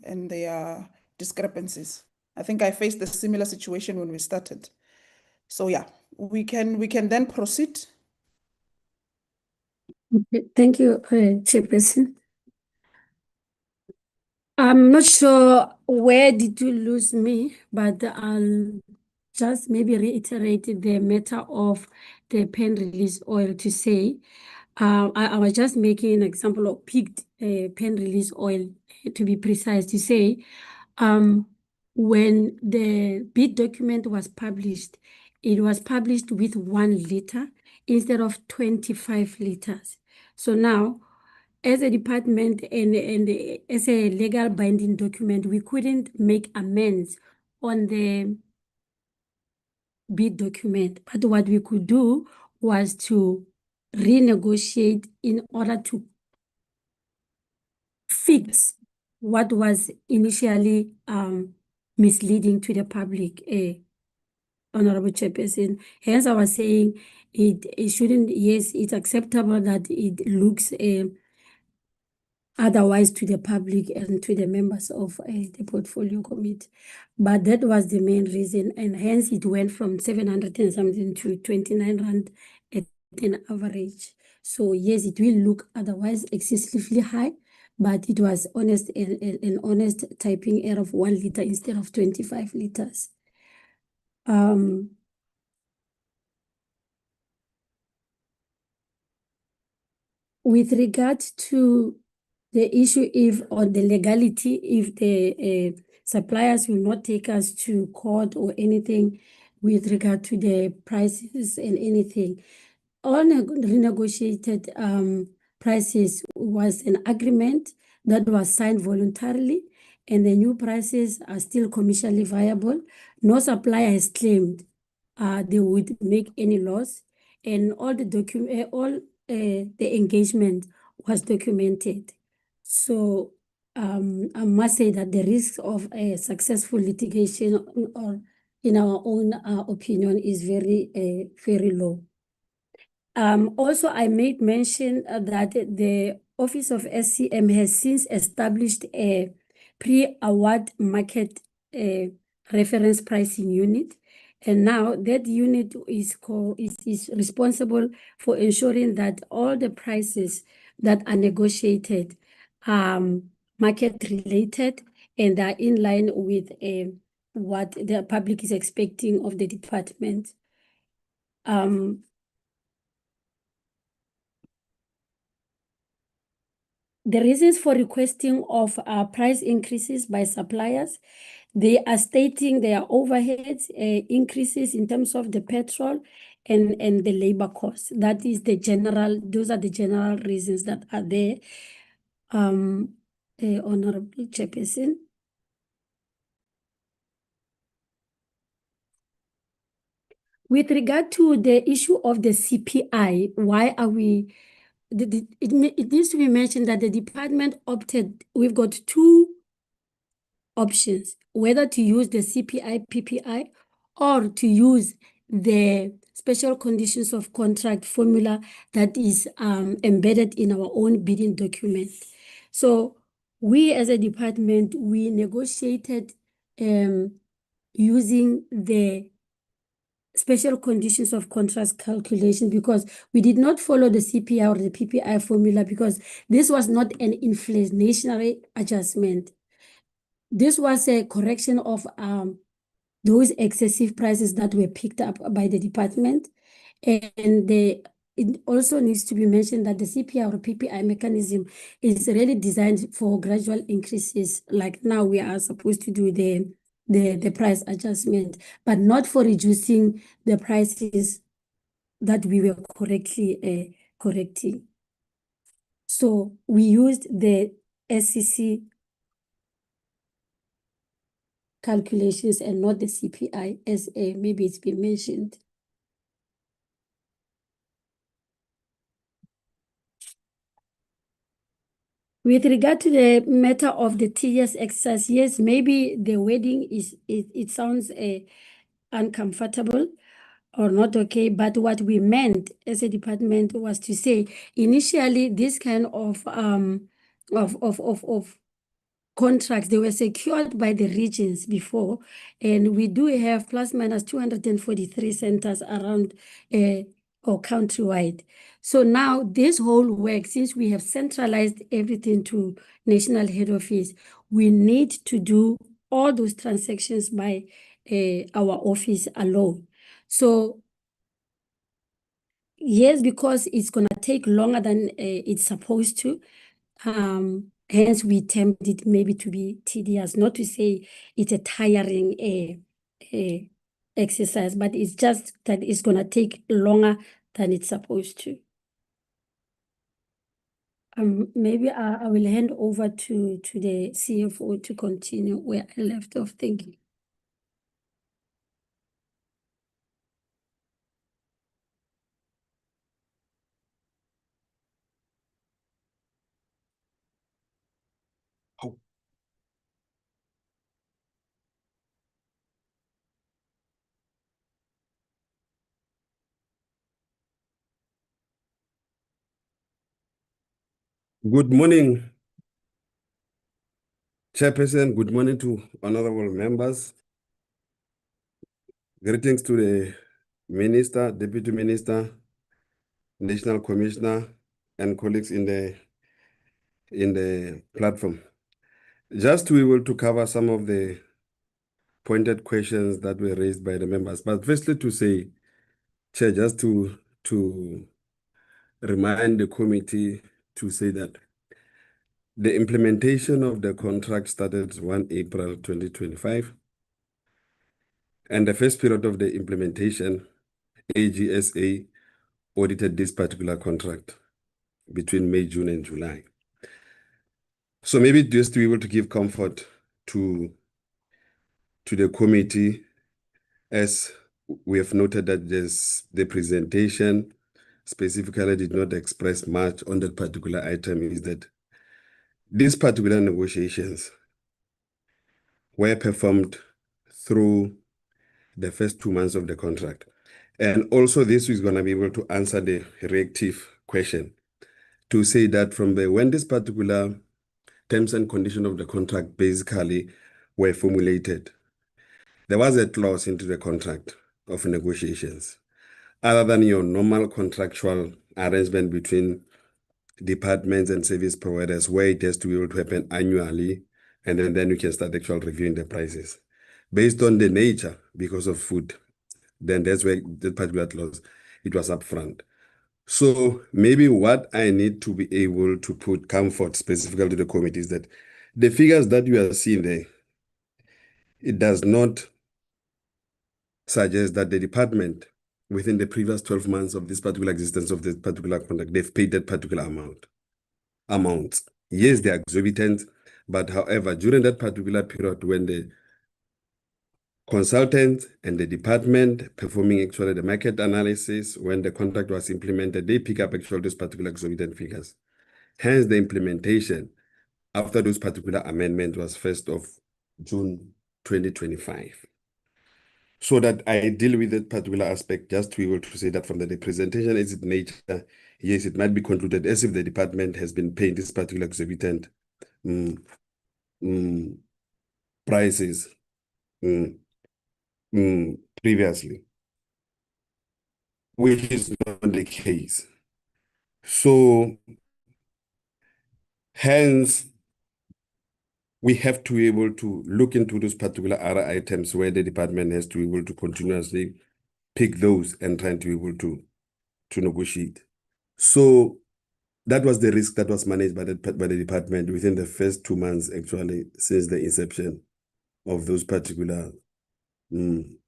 and there are discrepancies. I think I faced a similar situation when we started. So yeah, we can then proceed. Okay, thank you, Chairperson. I'm not sure where did you lose me, but I'll just maybe reiterate the matter of the pen release oil to say, I was just making an example of picked pen release oil, to be precise, to say, when the bid document was published, it was published with 1 liter instead of 25 liters. So now, as a department and as a legal binding document, we couldn't make amends on the bid document. But what we could do was to renegotiate in order to fix what was initially misleading to the public, Honorable Chairperson. Hence, I was saying it shouldn't, yes, it's acceptable that it looks otherwise to the public and to the members of the portfolio committee. But that was the main reason, and hence it went from 700 and something to 29 rand at an average. So yes, it will look otherwise excessively high, but it was honest, an honest typing error of 1 liter instead of 25 liters. With regard to the issue if on the legality, if the suppliers will not take us to court or anything with regard to the prices and anything, all renegotiated prices was an agreement that was signed voluntarily, and the new prices are still commercially viable. No supplier has claimed they would make any loss, and all the the engagement was documented. So I must say that the risk of a successful litigation, or in our own opinion, is very, very low. Also, I made mention that the Office of SCM has since established a pre-award market reference pricing unit. And now that unit is responsible for ensuring that all the prices that are negotiated are market related and are in line with what the public is expecting of the department. The reasons for requesting of price increases by suppliers, they are stating their overheads increases in terms of the petrol and the labor costs. That is the general, those are the general reasons that are there, Honorable Chairperson. With regard to the issue of the CPI, why are we, it needs to be mentioned that the department opted, we've got 2 options, whether to use the CPI PPI or to use the special conditions of contract formula that is embedded in our own bidding document. So we as a department, we negotiated using the special conditions of contract calculation because we did not follow the CPI or the PPI formula because this was not an inflationary adjustment. This was a correction of those excessive prices that were picked up by the department. And it also needs to be mentioned that the CPI or PPI mechanism is really designed for gradual increases. Like now we are supposed to do the price adjustment, but not for reducing the prices that we were correctly correcting. So we used the SCC calculations and not the CPI, as maybe it's been mentioned. With regard to the matter of the TS exercise, yes, maybe the wording it sounds uncomfortable or not okay, but what we meant as a department was to say initially this kind of contracts, they were secured by the regions before, and we do have plus minus 243 centers around or countrywide. So now this whole work, since we have centralized everything to national head office, we need to do all those transactions by our office alone. So yes, because it's going to take longer than it's supposed to. Hence, we termed it maybe to be tedious, not to say it's a tiring exercise, but it's just that it's going to take longer than it's supposed to. Maybe I will hand over to the CFO to continue where I left off. Thank you. Good morning, Chairperson. Good morning to honorable members. Greetings to the Minister, Deputy Minister, National Commissioner, and colleagues in the platform. Just to be able to cover some of the pointed questions that were raised by the members. But firstly to say, Chair, just to remind the committee to say that the implementation of the contract started 1 April 2025. And the first period of the implementation, AGSA audited this particular contract between May, June, and July. So maybe just to be able to give comfort to the committee, as we have noted that the presentation specifically did not express much on that particular item, is that these particular negotiations were performed through the first 2 months of the contract. And also this is going to be able to answer the reactive question to say that from when this particular terms and conditions of the contract basically were formulated, there was a clause into the contract of negotiations, other than your normal contractual arrangement between departments and service providers, where it has to be able to happen annually, and then you can start actually reviewing the prices. Based on the nature, because of food, then that's where that particular clause, it was upfront. So maybe what I need to be able to put comfort specifically to the committee is that the figures that you are seeing there, it does not suggest that the department within the previous 12 months of this particular existence of this particular contract, they've paid that particular amounts. Yes, they are exorbitant, but however, during that particular period when the consultant and the department performing actually the market analysis, when the contract was implemented, they pick up actually those particular exorbitant figures. Hence, the implementation after those particular amendments was 1st of June 2025. So that I deal with that particular aspect, just to be able to say that from the presentation is its nature, yes, it might be concluded as if the department has been paying this particular exorbitant prices previously, which is not the case. So hence, we have to be able to look into those particular other items where the department has to be able to continuously pick those and trying to be able to negotiate. So that was the risk that was managed by the department within the first 2 months, actually, since the inception of those particular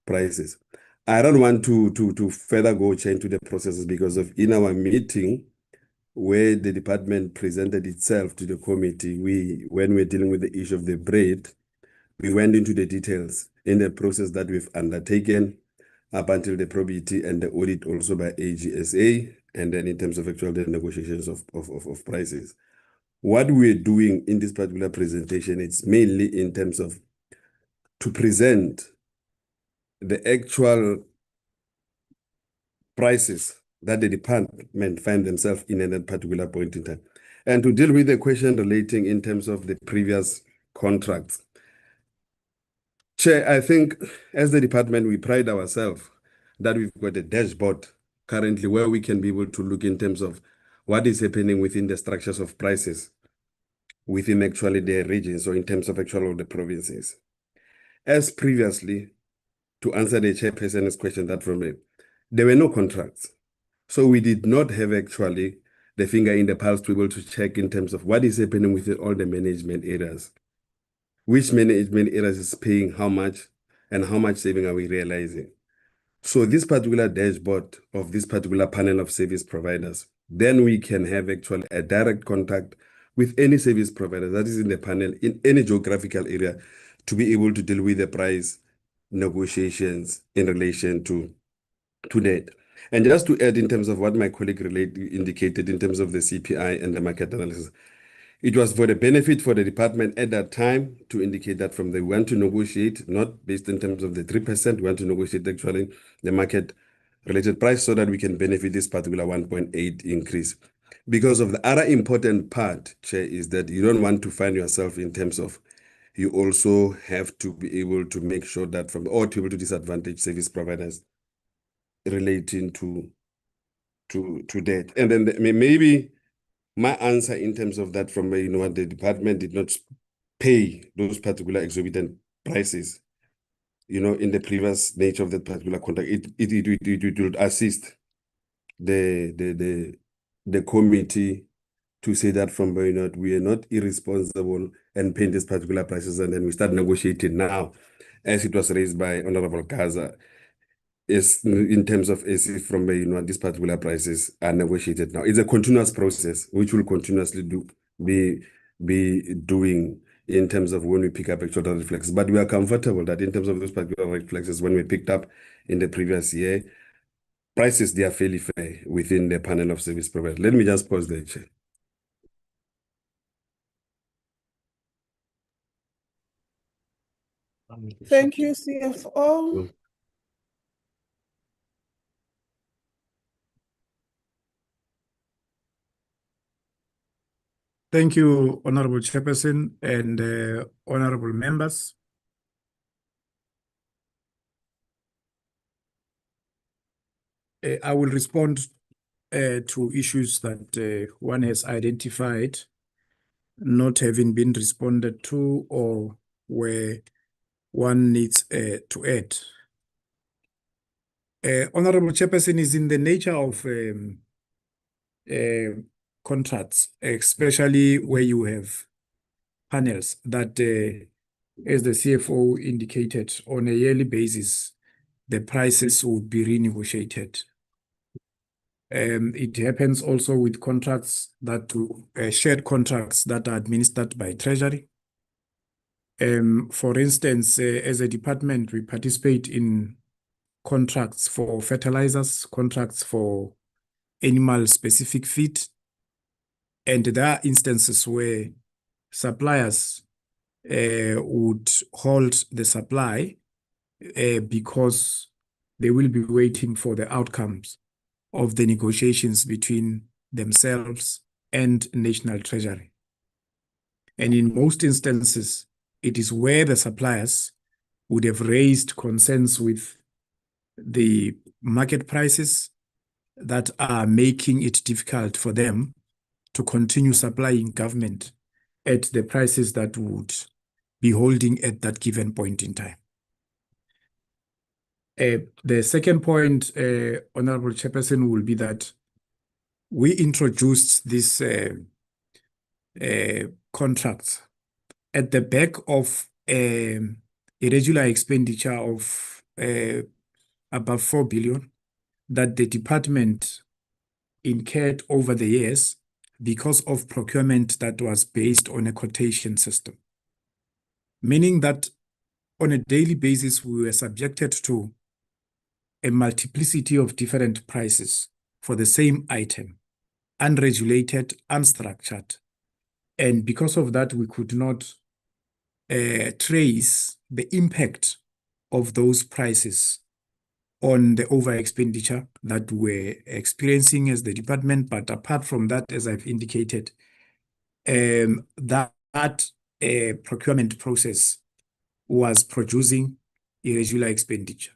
prices. I don't want to further go into the processes because of in our meeting where the department presented itself to the committee, when we're dealing with the issue of the bread, we went into the details in the process that we've undertaken up until the probity and the audit also by AGSA, and then in terms of actual the negotiations of prices. What we're doing in this particular presentation, it's mainly in terms of to present the actual prices that the department find themselves in at that particular point in time. And to deal with the question relating in terms of the previous contracts. Chair, I think as the department, we pride ourselves that we've got a dashboard currently where we can be able to look in terms of what is happening within the structures of prices within actually the regions or in terms of actual of the provinces. As previously, to answer the chairperson's question that from me, there were no contracts. So we did not have actually the finger in the pulse to be able to check in terms of what is happening within all the management areas. Which management areas is paying how much and how much saving are we realizing? So this particular dashboard of this particular panel of service providers, then we can have actually a direct contact with any service provider that is in the panel in any geographical area to be able to deal with the price negotiations in relation to that. And just to add in terms of what my colleague indicated in terms of the CPI and the market analysis, it was for the benefit for the department at that time to indicate that from they want to negotiate, not based in terms of the 3%, we want to negotiate actually the market related price so that we can benefit this particular 1.8 increase. Because of the other important part, Chair, is that you don't want to find yourself in terms of you also have to be able to make sure that from or to be able to disadvantage service providers relating to that. And then maybe my answer in terms of that from what the department did not pay those particular exorbitant prices, in the previous nature of that particular contract, it would assist the committee to say that from we are not irresponsible and paying these particular prices, and then we start negotiating now, as it was raised by Honorable Gaza, is in terms of as if from these particular prices are negotiated now. It's a continuous process which will continuously be doing in terms of when we pick up actual reflexes. But we are comfortable that in terms of those particular reflexes, when we picked up in the previous year, prices they are fairly fair within the panel of service providers. Let me just pause there, Chair. Thank you, CFO. Thank you, Honorable Chairperson and honorable members. I will respond to issues that one has identified not having been responded to or where one needs to add. Honorable Chairperson, is in the nature of contracts, especially where you have panels that, as the CFO indicated, on a yearly basis, the prices would be renegotiated. It happens also with contracts that shared contracts that are administered by Treasury. For instance, as a department, we participate in contracts for fertilizers, contracts for animal-specific feed, and there are instances where suppliers would hold the supply because they will be waiting for the outcomes of the negotiations between themselves and National Treasury. And in most instances, it is where the suppliers would have raised concerns with the market prices that are making it difficult for them to continue supplying government at the prices that would be holding at that given point in time. The second point, Honorable Chairperson, will be that we introduced this contract at the back of irregular expenditure of above 4 billion that the department incurred over the years because of procurement that was based on a quotation system. Meaning that on a daily basis, we were subjected to a multiplicity of different prices for the same item, unregulated, unstructured. And because of that, we could not trace the impact of those prices on the over expenditure that we're experiencing as the department. But apart from that, as I've indicated, that procurement process was producing irregular expenditure.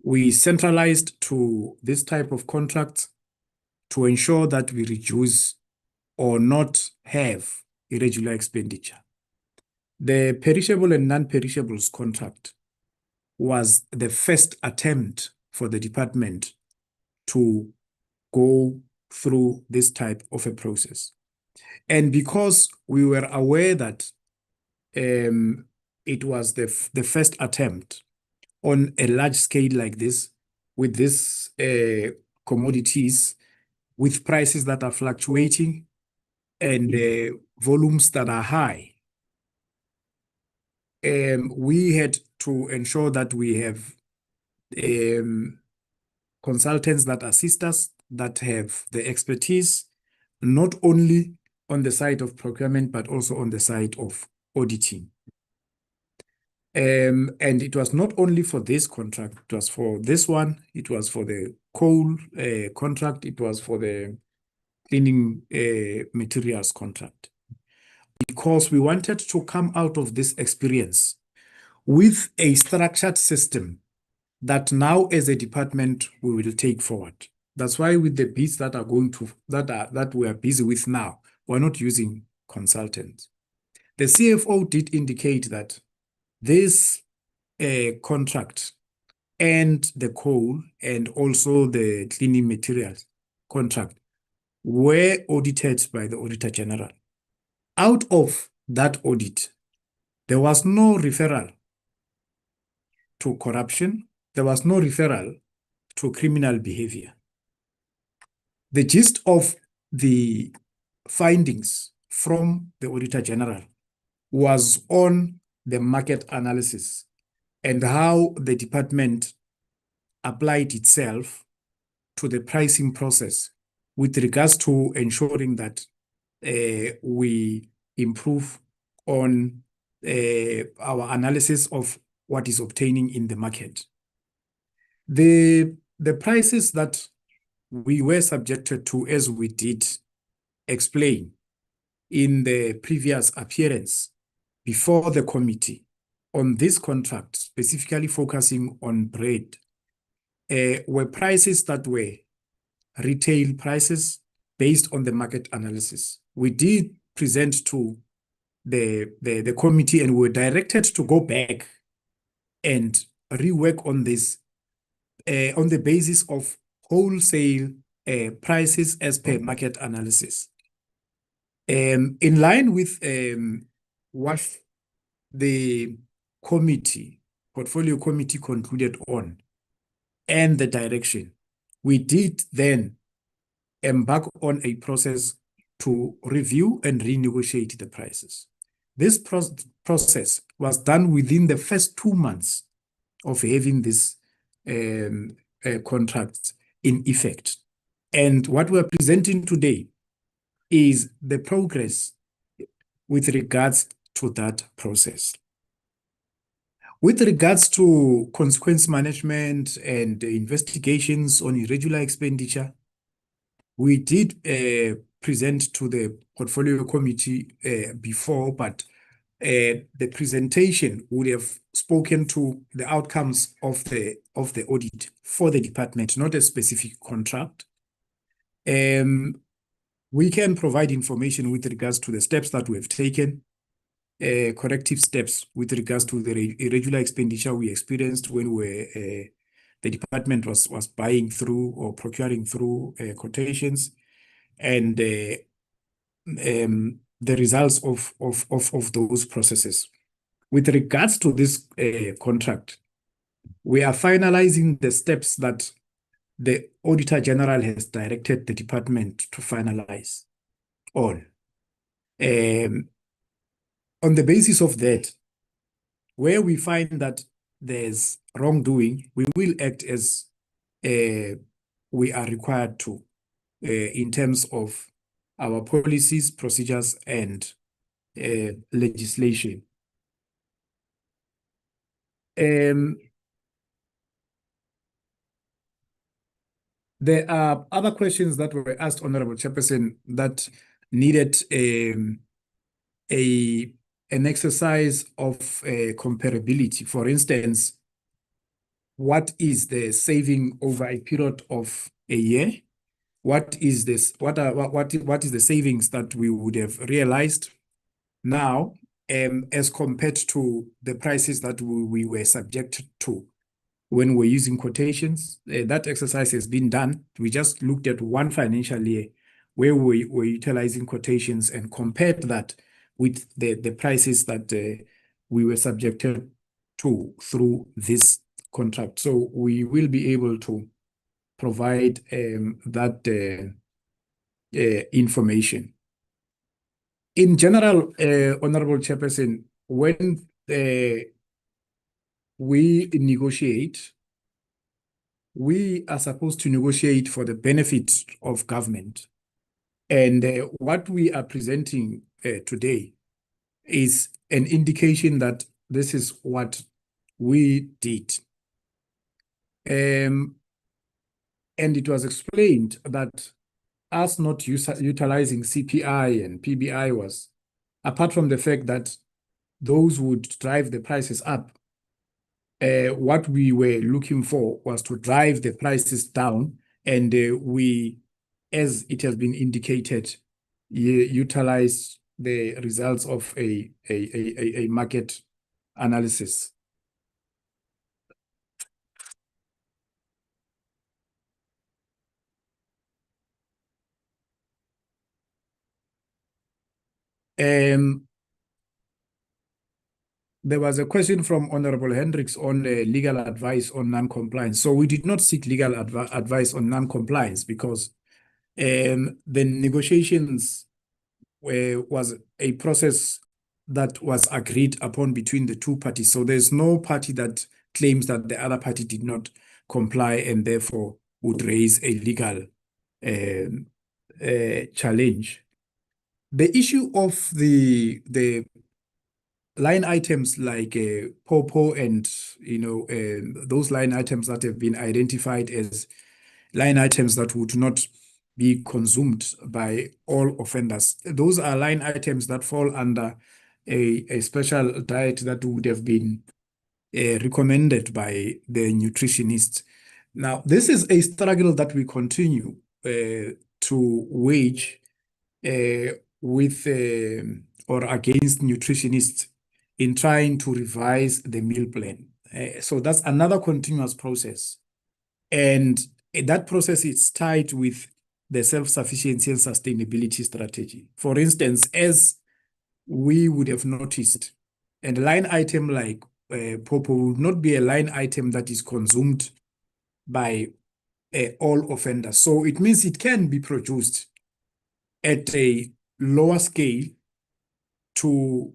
We centralized to this type of contracts to ensure that we reduce or not have irregular expenditure. The perishable and non-perishables contract was the first attempt for the department to go through this type of a process. And because we were aware that it was the first attempt on a large scale like this, with these commodities, with prices that are fluctuating and volumes that are high, we had to ensure that we have consultants that assist us, that have the expertise, not only on the side of procurement, but also on the side of auditing. And it was not only for this contract, it was for this one, it was for the coal contract, it was for the cleaning materials contract. Because we wanted to come out of this experience with a structured system that now as a department we will take forward. That's why with the bids that are going to that we are busy with now, we're not using consultants. The CFO did indicate that this contract and the coal and also the cleaning materials contract were audited by the Auditor General. Out of that audit, there was no referral to corruption. There was no referral to criminal behavior. The gist of the findings from the Auditor General was on the market analysis and how the department applied itself to the pricing process with regards to ensuring that we improve on our analysis of what is obtaining in the market. The prices that we were subjected to, as we did explain in the previous appearance before the committee on this contract, specifically focusing on bread, were prices that were retail prices based on the market analysis. We did present to the committee and we were directed to go back and rework on this on the basis of wholesale prices as per market analysis. In line with what the portfolio committee concluded on and the direction, we did then embark on a process to review and renegotiate the prices. This process was done within the first 2 months of having this contract in effect. And what we're presenting today is the progress with regards to that process. With regards to consequence management and investigations on irregular expenditure, we did present to the portfolio committee before, but the presentation would have spoken to the outcomes of the audit for the department, not a specific contract. We can provide information with regards to the steps that we have taken, corrective steps with regards to the irregular expenditure we experienced when the department was buying through or procuring through quotations, and the results of those processes. With regards to this contract, we are finalizing the steps that the Auditor General has directed the department to finalize on. On the basis of that, where we find that there's wrongdoing, we will act as we are required to in terms of our policies, procedures, and legislation. There are other questions that were asked, Honorable Chairperson, that needed an exercise of comparability. For instance, what is the saving over a period of a year? What is this? What is the savings that we would have realized now, as compared to the prices that we were subjected to when we're using quotations? That exercise has been done. We just looked at one financial year where we were utilizing quotations and compared that with the prices that we were subjected to through this contract. So we will be able to provide that information. In general, Honorable Chairperson, when we negotiate, we are supposed to negotiate for the benefit of government. And what we are presenting today is an indication that this is what we did. And it was explained that us not utilizing CPI and PBI was, apart from the fact that those would drive the prices up, what we were looking for was to drive the prices down, and we, as it has been indicated, utilize the results of a market analysis. There was a question from Honorable Hendricks on legal advice on non-compliance. So we did not seek legal advice on non-compliance because the negotiations was a process that was agreed upon between the two parties. So there's no party that claims that the other party did not comply and therefore would raise a legal challenge. The issue of the line items like POPO and those line items that have been identified as line items that would not be consumed by all offenders. Those are line items that fall under a special diet that would have been recommended by the nutritionist. Now, this is a struggle that we continue to wage with or against nutritionists in trying to revise the meal plan. So that's another continuous process. And that process is tied with the self-sufficiency and sustainability strategy. For instance, as we would have noticed, and a line item like POPO would not be a line item that is consumed by all offenders. So it means it can be produced at a lower scale to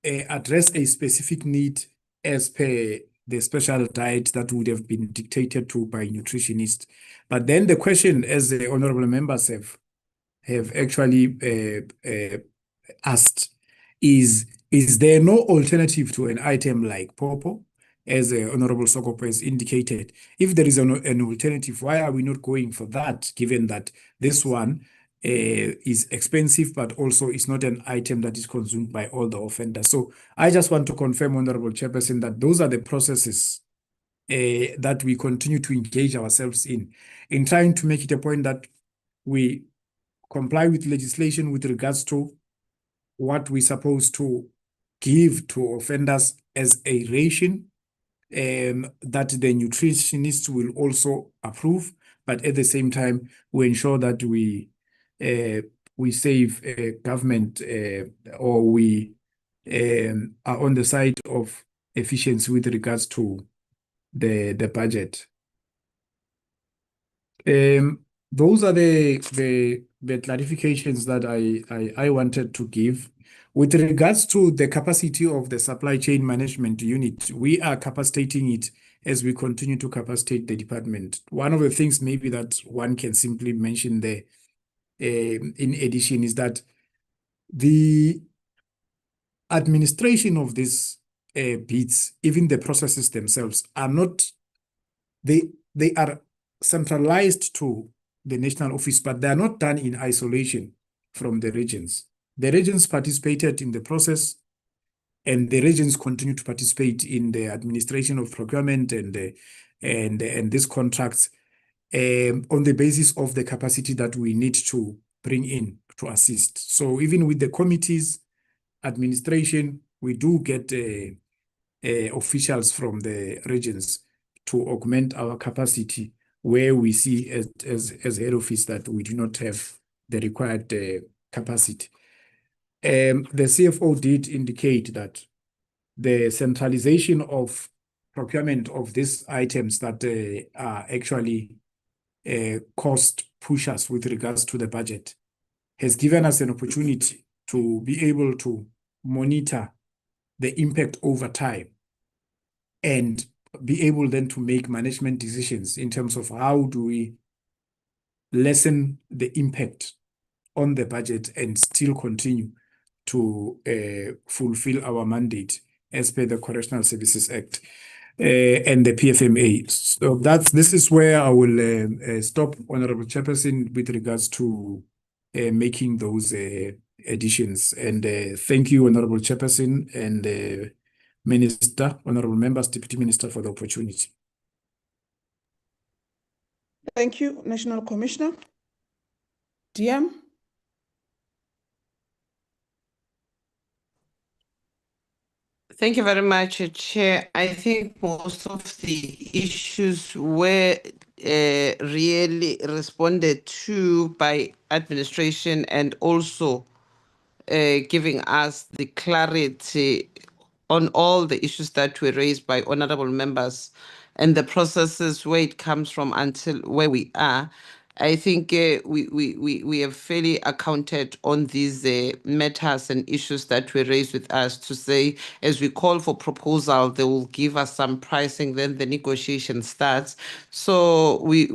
address a specific need as per the special diet that would have been dictated to by nutritionists. But then the question, as the honorable members have actually asked, is there no alternative to an item like POPO, as the Honorable Sokopo has indicated? If there is an alternative, why are we not going for that, given that this one is expensive, but also is not an item that is consumed by all the offenders? So I just want to confirm, Honorable Chairperson, that those are the processes that we continue to engage ourselves in trying to make it a point that we comply with legislation with regards to what we're supposed to give to offenders as a ration, that the nutritionists will also approve, but at the same time, we ensure that we save government or we are on the side of efficiency with regards to the budget. Those are the clarifications that I wanted to give. With regards to the capacity of the supply chain management unit, we are capacitating it as we continue to capacitate the department. One of the things maybe that one can simply mention there in addition is that the administration of these bids, even the processes themselves, are not, they are centralized to the national office, but they are not done in isolation from the regions. The regions participated in the process, and the regions continue to participate in the administration of procurement and these contracts on the basis of the capacity that we need to bring in to assist. So even with the committees, administration, we do get officials from the regions to augment our capacity where we see as head office that we do not have the required capacity. The CFO did indicate that the centralization of procurement of these items that are actually cost pushers with regards to the budget has given us an opportunity to be able to monitor the impact over time and be able then to make management decisions in terms of how do we lessen the impact on the budget and still continue to fulfill our mandate as per the Correctional Services Act and the PFMA. So this is where I will stop, Honorable Chairperson, with regards to making those additions. And thank you, Honorable Chairperson and Minister, Honorable Members, Deputy Minister, for the opportunity. Thank you, National Commissioner. Diam. Thank you very much, Chair. I think most of the issues were really responded to by administration and also giving us the clarity on all the issues that were raised by honorable members and the processes where it comes from until where we are. I think we have fairly accounted on these matters and issues that were raised with us to say, as we call for proposal, they will give us some pricing, then the negotiation starts. So we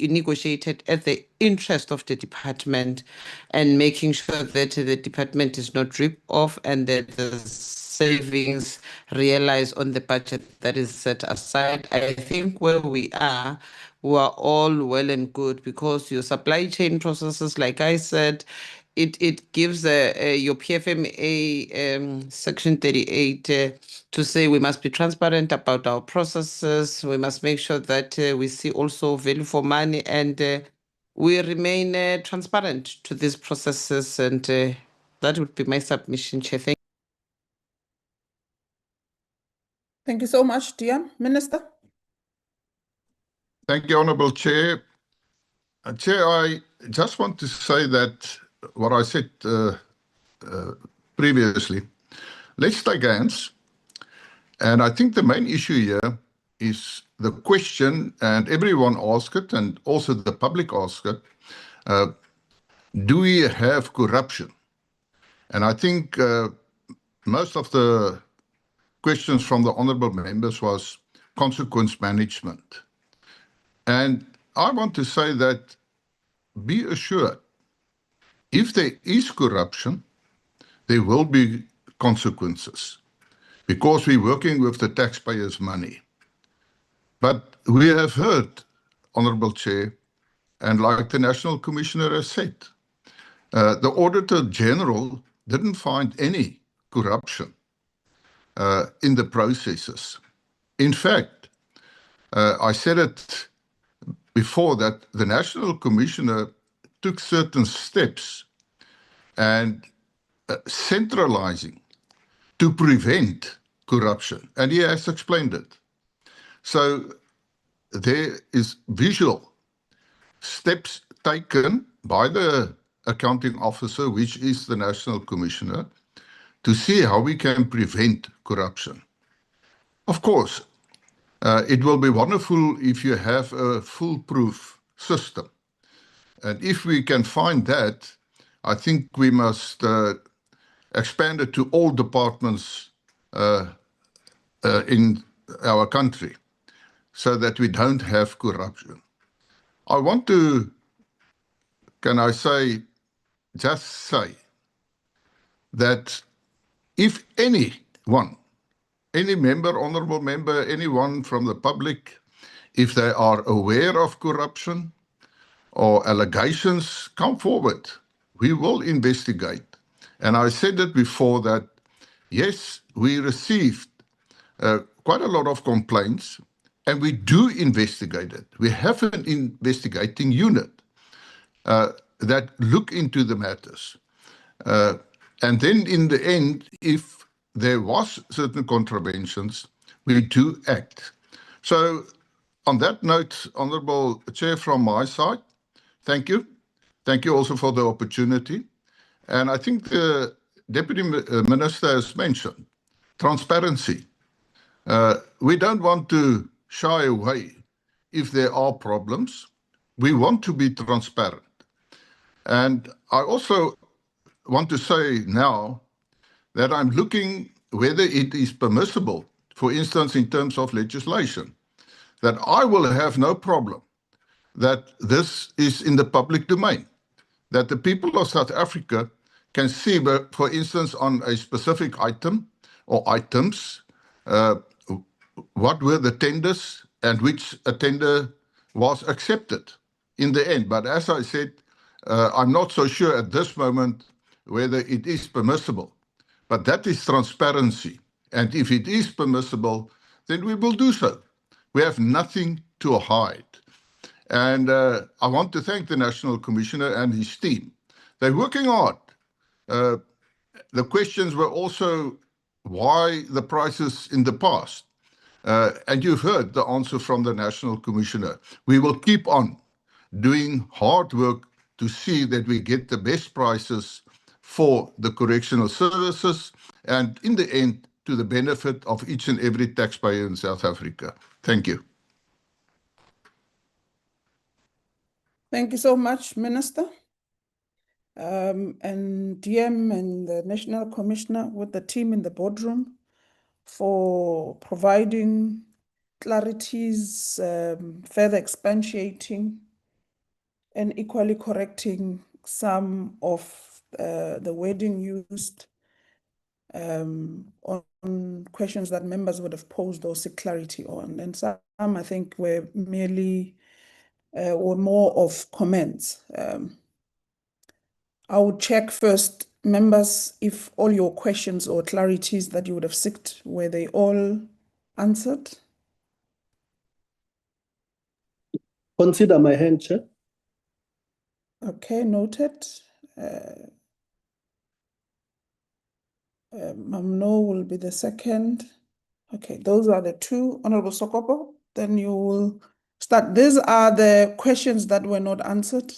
negotiated at the interest of the department and making sure that the department is not ripped off and that the savings realized on the budget that is set aside. I think where we are all well and good because your supply chain processes, like I said, it gives your PFMA section 38 to say we must be transparent about our processes. We must make sure that we see also value for money and we remain transparent to these processes. And that would be my submission, Chair. Thank you so much, Diam. Minister. Thank you, Honourable Chair. Chair, I just want to say that what I said previously, let's take hands. And I think the main issue here is the question, and everyone asked it, and also the public asked it, do we have corruption? And I think most of the questions from the honourable members was consequence management. And I want to say that be assured, if there is corruption, there will be consequences because we're working with the taxpayers' money. But we have heard, Honourable Chair, and like the National Commissioner has said, the Auditor General didn't find any corruption in the processes. In fact, I said it before that the National Commissioner took certain steps and centralizing to prevent corruption, and he has explained it. So there is visual steps taken by the accounting officer, which is the National Commissioner, to see how we can prevent corruption. Of course, it will be wonderful if you have a foolproof system. And if we can find that, I think we must expand it to all departments in our country so that we don't have corruption. I want to, can I say, just say that if anyone, any member, honourable member, anyone from the public, if they are aware of corruption or allegations, come forward. We will investigate. And I said it before that, yes, we received quite a lot of complaints, and we do investigate it. We have an investigating unit that look into the matters. And then in the end, if there was certain contraventions, we do act. So on that note, Honourable Chair, from my side, thank you. Thank you also for the opportunity. And I think the Deputy Minister has mentioned transparency. We don't want to shy away if there are problems. We want to be transparent. And I also want to say now that I'm looking whether it is permissible, for instance, in terms of legislation, that I will have no problem that this is in the public domain, that the people of South Africa can see, for instance, on a specific item or items, what were the tenders and which a tender was accepted in the end. But as I said, I'm not so sure at this moment whether it is permissible. But that is transparency. And if it is permissible, then we will do so. We have nothing to hide. And I want to thank the National Commissioner and his team. They're working hard. The questions were also why the prices in the past. And you've heard the answer from the National Commissioner. We will keep on doing hard work to see that we get the best prices for the correctional services and in the end to the benefit of each and every taxpayer in South Africa. Thank you. Thank you so much, Minister. And DM and the National Commissioner with the team in the boardroom for providing clarities, further expatiating and equally correcting some of the wording used on questions that members would have posed or seek clarity on. And some, I think, were merely or more of comments. I would check first, members, if all your questions or clarities that you would have sought, were they all answered? Consider my hand, Chair. Okay, noted. Mamno will be the second. Okay, those are the two. Honorable Sokopo, then you will start. These are the questions that were not answered.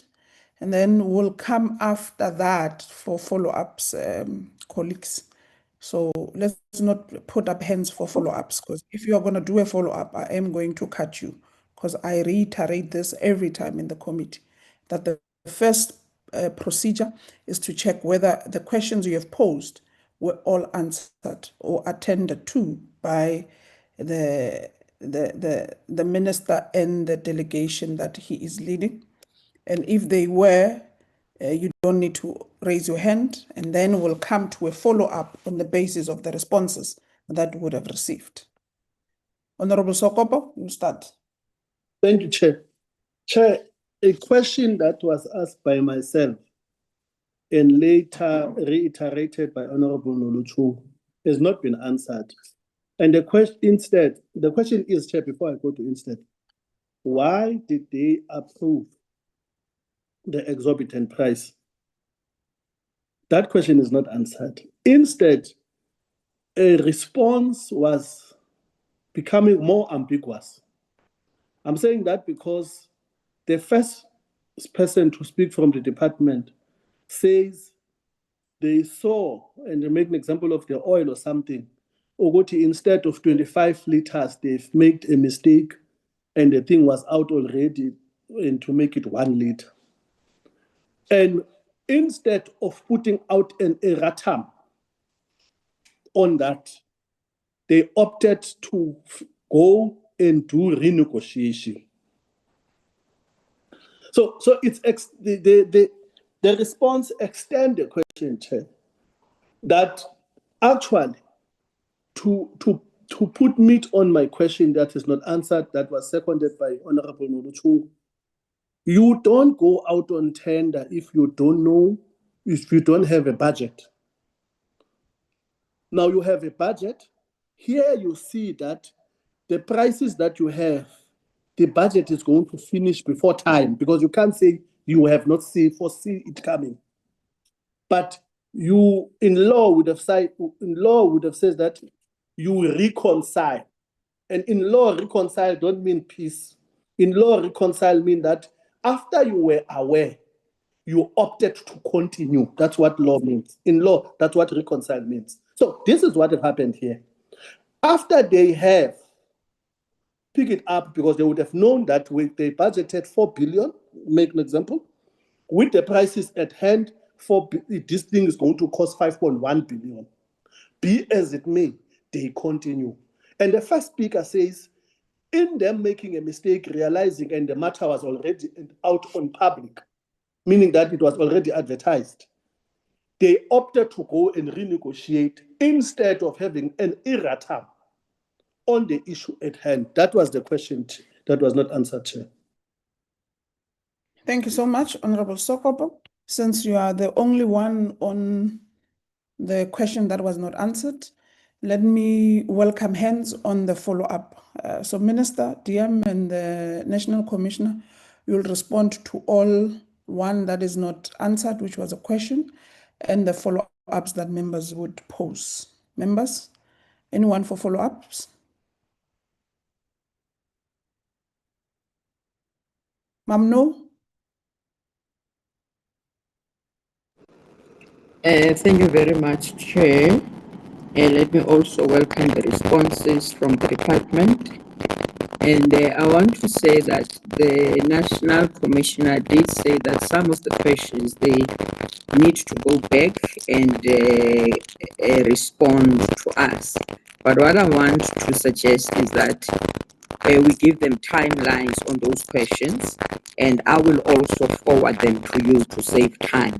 And then we'll come after that for follow-ups, colleagues. So let's not put up hands for follow-ups, because if you are going to do a follow-up, I am going to cut you, because I reiterate this every time in the committee, that the first procedure is to check whether the questions you have posed were all answered or attended to by the minister and the delegation that he is leading. And if they were, you don't need to raise your hand, and then we'll come to a follow-up on the basis of the responses that we would have received. Honorable Sokopo, you start. Thank you, Chair. Chair, a question that was asked by myself and later reiterated by Honorable Noluchu has not been answered. And the question is, Chair, before I go to instead, why did they approve the exorbitant price? That question is not answered. Instead, a response was becoming more ambiguous. I'm saying that because the first person to speak from the department says they saw, and they make an example of the oil or something, instead of 25 liters, they've made a mistake and the thing was out already, and to make it 1 liter. And instead of putting out an erratum on that, they opted to go and do renegotiation. So it's the response extend the question, Chair, that actually to put meat on my question that is not answered, that was seconded by Honorable Noluchu. You don't go out on tender if you don't know, if you don't have a budget. Now you have a budget. Here you see that the prices that you have, the budget is going to finish before time, because you can't say you have not foresee it coming. But you in law would have said that you reconcile. And in law, reconcile don't mean peace. In law, reconcile mean that after you were aware, you opted to continue. That's what law means. In law, that's what reconcile means. So this is what happened here. After they have picked it up, because they would have known that when they budgeted 4 billion, make an example, with the prices at hand, this thing is going to cost 5.1 billion. Be as it may, they continue. And the first speaker says, in them making a mistake, realizing, and the matter was already out on public, meaning that it was already advertised, they opted to go and renegotiate instead of having an errata on the issue at hand. That was the question that was not answered, Chair. Thank you so much, Honorable Sokobo. Since you are the only one on the question that was not answered, let me welcome hands on the follow-up. So Minister, DM, and the National Commissioner, you'll respond to all one that is not answered, which was a question, and the follow-ups that members would pose. Members, anyone for follow-ups? Ma'am, no? Thank you very much, Chair. Let me also welcome the responses from the department. And I want to say that the National Commissioner did say that some of the questions, they need to go back and respond to us. But what I want to suggest is that we give them timelines on those questions, and I will also forward them to you to save time.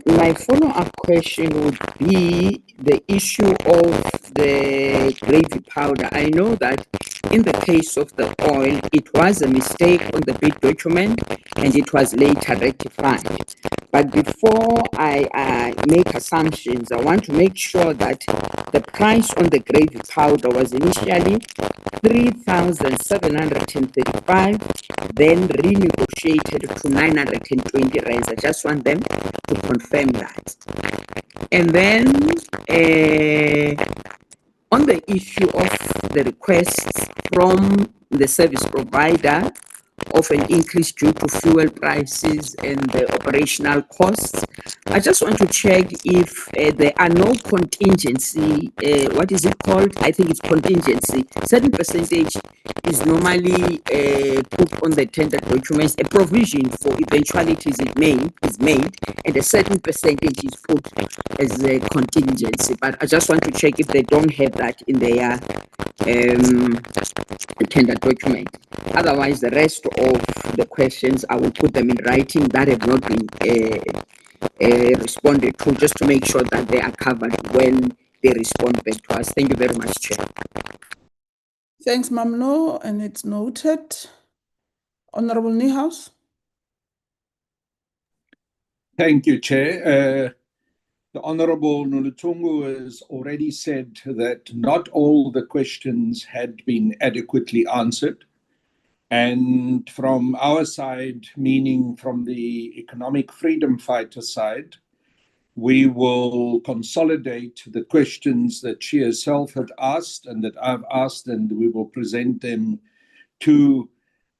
My follow-up question would be the issue of the gravy powder. I know that in the case of the oil, it was a mistake on the bid document and it was later rectified. But before I make assumptions, I want to make sure that the price on the gravy powder was initially 3,735, then renegotiated to 920 rands. I just want them to confirm that. And then on the issue of the requests from the service provider of an increase due to fuel prices and the operational costs, I just want to check if there are no contingency, what is it called? I think it's contingency. Certain percentage is normally put on the tender documents, a provision for eventualities is made, and a certain percentage is put as a contingency. But I just want to check if they don't have that in their tender document. Otherwise, the rest of the questions, I will put them in writing that have not been responded to, just to make sure that they are covered when they respond back to us. Thank you very much, Chair. Thanks, Ma'am No, and it's noted. Honorable Niehaus. Thank you, Chair. The Honorable Nolutungu has already said that not all the questions had been adequately answered. And from our side, meaning from the economic freedom fighter side, we will consolidate the questions that she herself had asked and that I've asked, and we will present them to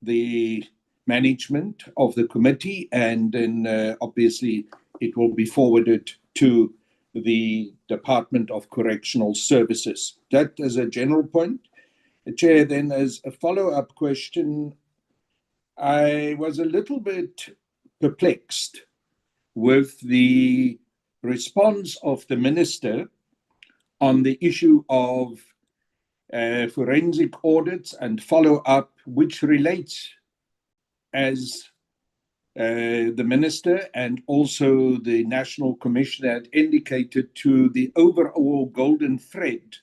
the management of the committee, and then obviously it will be forwarded to the Department of Correctional Services. That is a general point. Chair, then as a follow-up question, I was a little bit perplexed with the response of the minister on the issue of forensic audits and follow-up, which relates, as the minister and also the National Commissioner had indicated, to the overall golden thread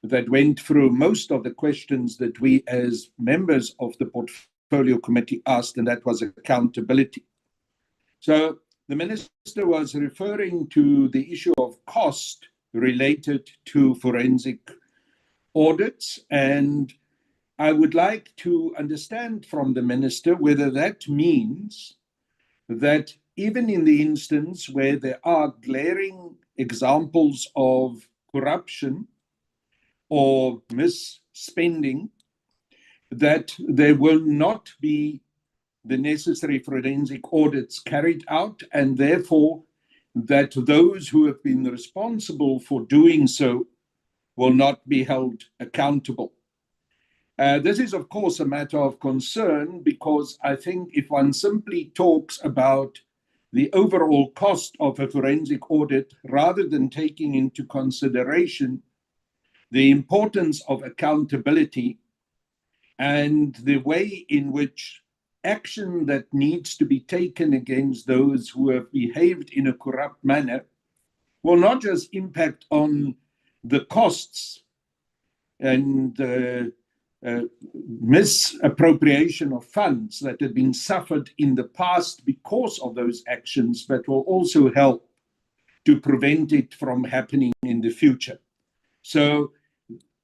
that went through most of the questions that we as members of the Portfolio Committee asked, and that was accountability. So the Minister was referring to the issue of cost related to forensic audits, and I would like to understand from the Minister whether that means that even in the instance where there are glaring examples of corruption or misspending, that there will not be the necessary forensic audits carried out, and therefore that those who have been responsible for doing so will not be held accountable. This is, of course, a matter of concern, because I think if one simply talks about the overall cost of a forensic audit rather than taking into consideration the importance of accountability and the way in which action that needs to be taken against those who have behaved in a corrupt manner will not just impact on the costs and misappropriation of funds that have been suffered in the past because of those actions, but will also help to prevent it from happening in the future. So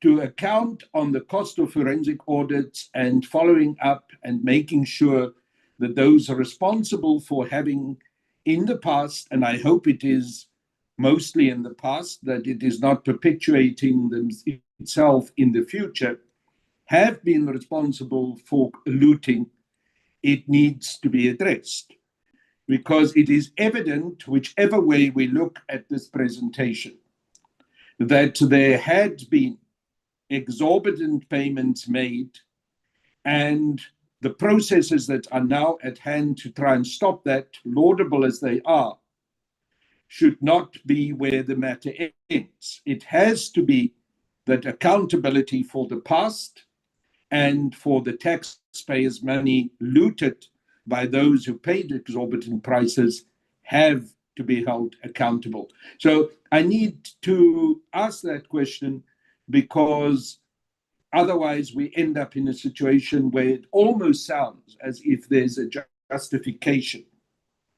to account on the cost of forensic audits and following up and making sure that those responsible for having in the past, and I hope it is mostly in the past, that it is not perpetuating itself in the future, have been responsible for looting, it needs to be addressed. Because it is evident, whichever way we look at this presentation, that there had been exorbitant payments made, and the processes that are now at hand to try and stop that, laudable as they are, should not be where the matter ends. It has to be that accountability for the past and for the taxpayers' money looted by those who paid exorbitant prices have to be held accountable. So I need to ask that question, because otherwise we end up in a situation where it almost sounds as if there's a justification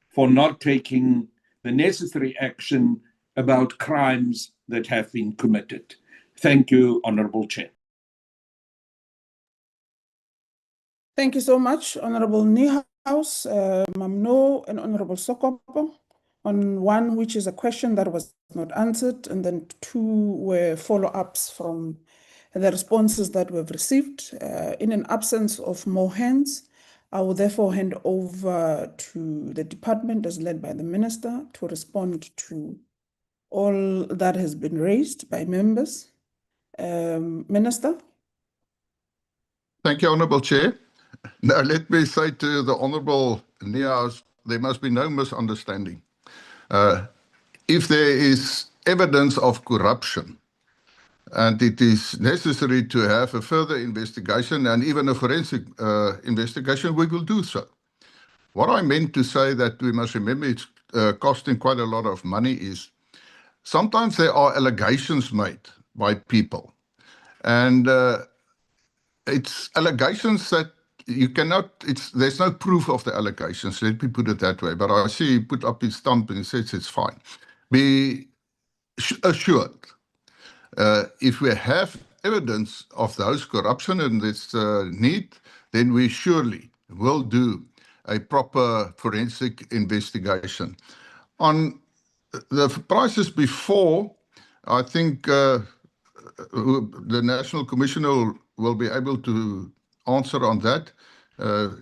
for not taking the necessary action about crimes that have been committed. Thank you, Honourable Chair. Thank you so much, Honourable Niehaus, Mamno, and Honourable Sokopo. On one, which is a question that was not answered, and then two were follow-ups from the responses that we've received. In an absence of more hands, I will therefore hand over to the department as led by the Minister to respond to all that has been raised by members. Minister? Thank you, Honourable Chair. Now, let me say to the Honourable Niehaus, there must be no misunderstanding. If there is evidence of corruption and it is necessary to have a further investigation and even a forensic investigation, we will do so. What I meant to say that we must remember it's costing quite a lot of money is sometimes there are allegations made by people, and it's allegations that you cannot, there's no proof of the allegations, let me put it that way, but I see he put up his stamp and he says it's fine. Be assured, if we have evidence of those corruption and this need, then we surely will do a proper forensic investigation. On the prices before, I think the National Commissioner will be able to answer on that.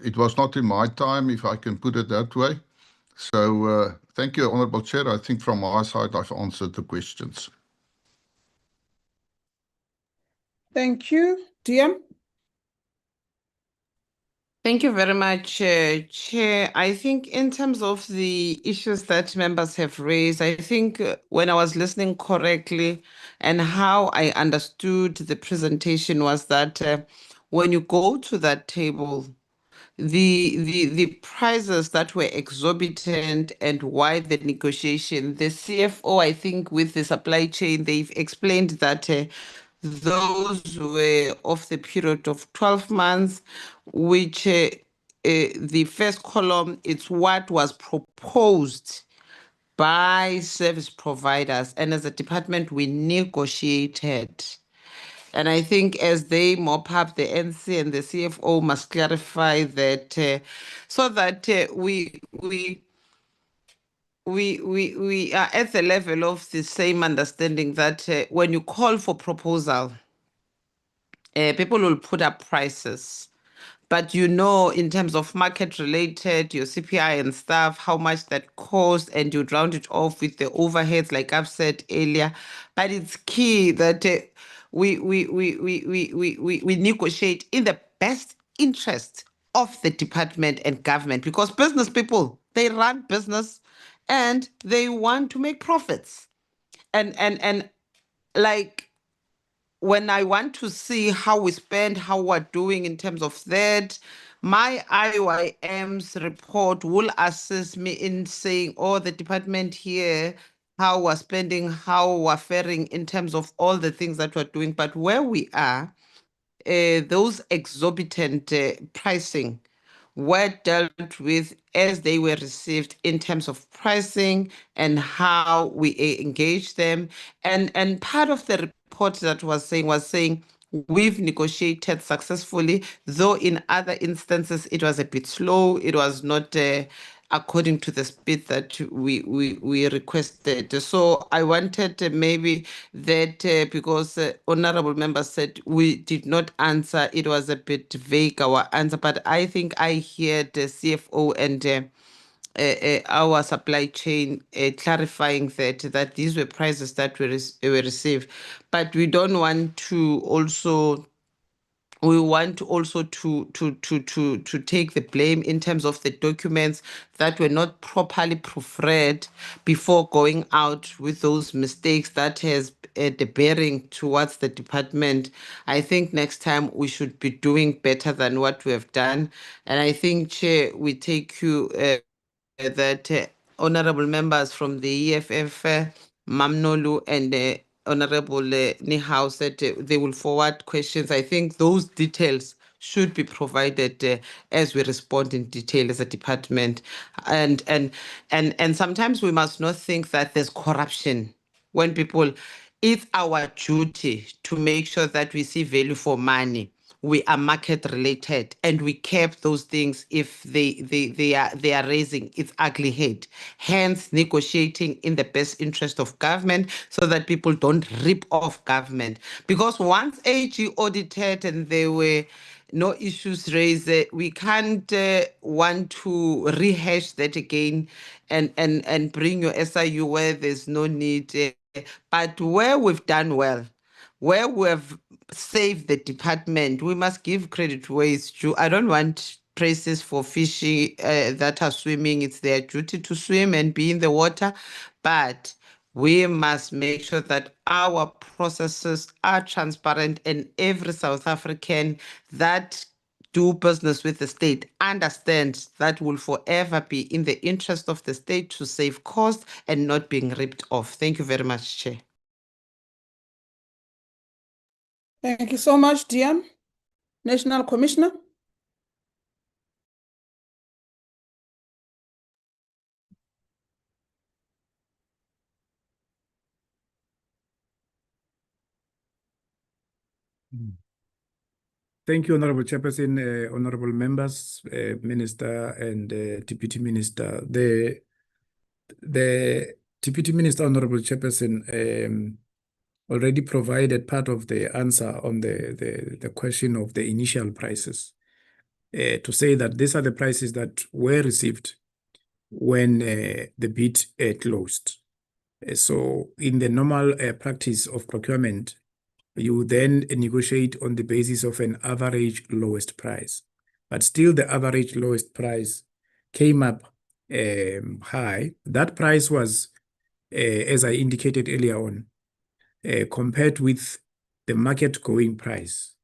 It was not in my time, if I can put it that way. So thank you, Honourable Chair. I think from my side, I've answered the questions. Thank you. DM? Thank you very much, Chair. I think in terms of the issues that members have raised, I think when I was listening correctly and how I understood the presentation was that when you go to that table, the prices that were exorbitant and why the negotiation, the CFO, I think with the supply chain, they've explained that those were of the period of 12 months, which the first column, it's what was proposed by service providers, and as a department, we negotiated. And I think as they mop up, the NC and the CFO must clarify that so that we are at the level of the same understanding that when you call for proposal, people will put up prices. But you know, in terms of market related, your CPI and stuff, how much that costs, and you round it off with the overheads, like I've said earlier. But it's key that we negotiate in the best interest of the department and government, because business people, they run business and they want to make profits. And like, when I want to see how we spend, how we're doing in terms of that, my IYM's report will assist me in saying, oh, the department here, how we're spending, how we're faring in terms of all the things that we're doing. But where we are, those exorbitant pricing were dealt with as they were received in terms of pricing and how we engage them. And part of the report that was saying we've negotiated successfully, though in other instances it was a bit slow. It was not according to the speed that we requested. So I wanted maybe that because honorable members said we did not answer, it was a bit vague, our answer, but I think I heard the CFO and our supply chain clarifying that these were prices that were received. But we don't want to also, we want also to take the blame in terms of the documents that were not properly proofread before going out with those mistakes that has the bearing towards the department. I think next time we should be doing better than what we have done. And I think, Chair, we take you that honorable members from the EFF, Mamnolu and Honorable Nihau said they will forward questions. I think those details should be provided as we respond in detail as a department. And sometimes we must not think that there's corruption when people, it's our duty to make sure that we see value for money. We are market related, and we cap those things if they are raising its ugly head. Hence, negotiating in the best interest of government so that people don't rip off government. Because once AG audited and there were no issues raised, we can't want to rehash that again and bring your SIU where there's no need. But where we've done well, where we have saved the department, we must give credit where it's due. I don't want praises for fishing that are swimming. It's their duty to swim and be in the water. But we must make sure that our processes are transparent, and every South African that do business with the state understands that will forever be in the interest of the state to save costs and not being ripped off. Thank you very much, Chair. Thank you so much, Dian. National Commissioner. Thank you, Honorable Chairperson, honorable members, Minister and Deputy Minister. The Deputy Minister, Honorable Chairperson, already provided part of the answer on the question of the initial prices, to say that these are the prices that were received when the bid closed. So in the normal practice of procurement, you then negotiate on the basis of an average lowest price. But still the average lowest price came up high. That price was, as I indicated earlier on, compared with the market going price.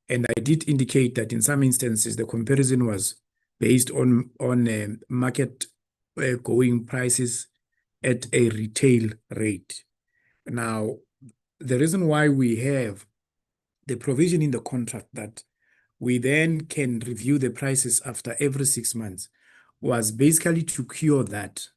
And I did indicate that in some instances, the comparison was based on market going prices at a retail rate. Now, the reason why we have the provision in the contract that we then can review the prices after every 6 months, was basically to cure that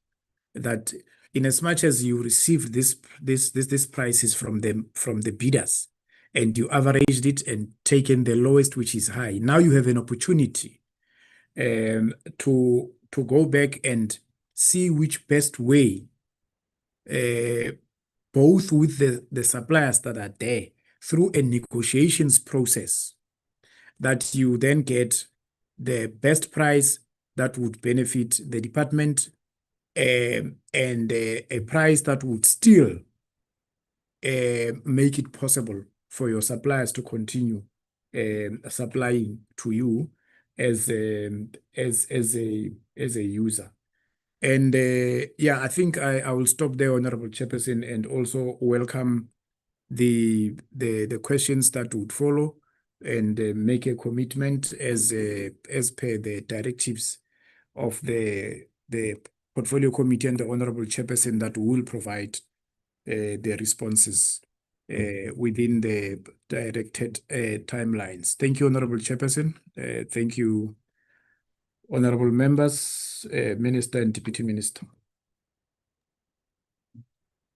in as much as you received this prices from the bidders, and you averaged it and taken the lowest, which is high. Now you have an opportunity to go back and see which best way, both with the suppliers that are there through a negotiations process, that you then get the best price that would benefit the department, and a price that would still make it possible for your suppliers to continue supplying to you as a user. And yeah, I think I will stop there, Honorable Chairperson, and also welcome the questions that would follow, and make a commitment as per the directives of the Portfolio Committee and the Honorable Chairperson that will provide the responses within the directed timelines. Thank you, Honorable Chairperson. Thank you, honorable members, Minister and Deputy Minister.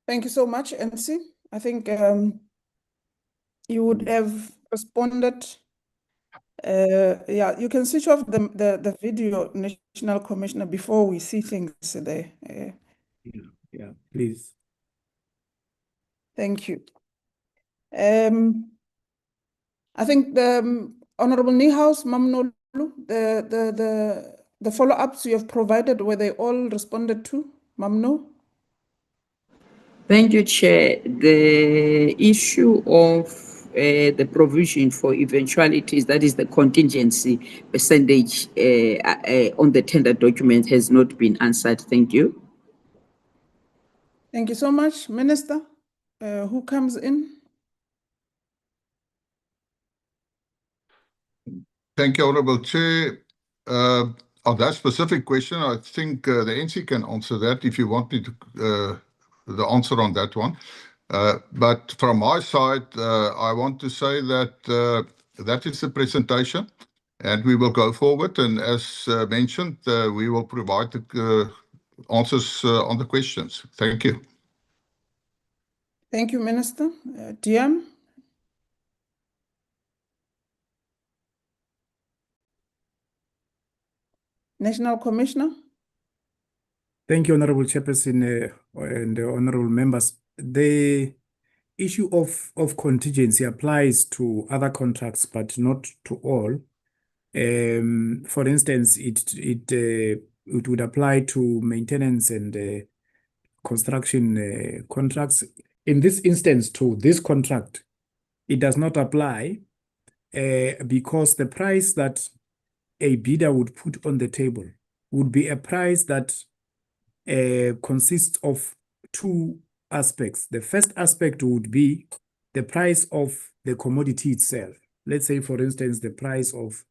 Thank you so much, NC. I think you would have responded. Yeah, you can switch off the video, National Commissioner, before we see things there. Yeah, please. Thank you. I think the Honorable Niehaus, Mamnolu, the follow-ups you have provided, were they all responded to, Mamno? Thank you, Chair. The issue of the provision for eventualities, that is the contingency percentage on the tender document, has not been answered. Thank you. Thank you so much. Minister, who comes in? Thank you, Honourable Chair. On that specific question, I think the NC can answer that if you want me to, the answer on that one. But from my side, I want to say that that is the presentation, and we will go forward. And as mentioned, we will provide the answers on the questions. Thank you. Thank you, Minister. DM? National Commissioner? Thank you, Honorable Chairperson and honorable members. The issue of contingency applies to other contracts, but not to all. For instance, it would apply to maintenance and construction contracts. In this instance, to this contract, it does not apply because the price that a bidder would put on the table would be a price that consists of two aspects. The first aspect would be the price of the commodity itself. Let's say, for instance, the price of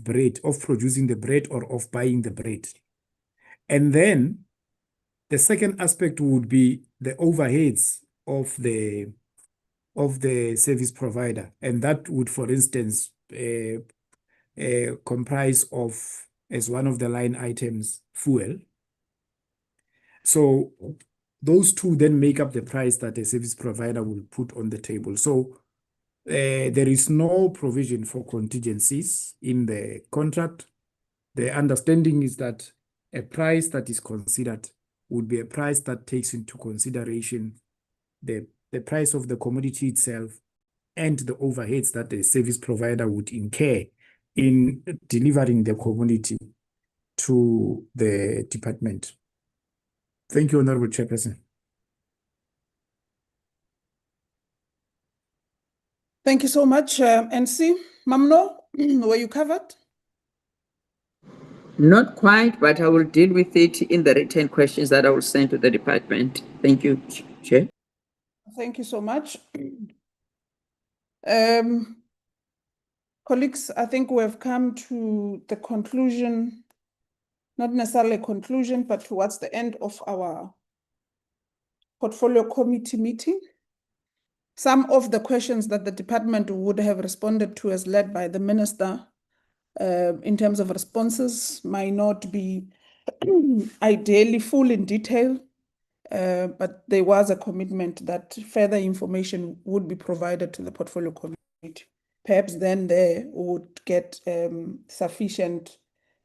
bread, of producing the bread or of buying the bread. And then the second aspect would be the overheads of the service provider, and that would, for instance, comprise of, as one of the line items, fuel. So those two then make up the price that a service provider will put on the table. So there is no provision for contingencies in the contract. The understanding is that a price that is considered would be a price that takes into consideration the price of the commodity itself and the overheads that the service provider would incur in delivering the commodity to the department. Thank you, Honorable Chairperson. Thank you so much, NC. Mamno, were you covered? Not quite, but I will deal with it in the written questions that I will send to the department. Thank you, Chair. Thank you so much. Colleagues, I think we have come to the conclusion, not necessarily a conclusion, but towards the end of our Portfolio Committee meeting. Some of the questions that the department would have responded to as led by the minister in terms of responses might not be ideally full in detail, but there was a commitment that further information would be provided to the portfolio committee. Perhaps then they would get sufficient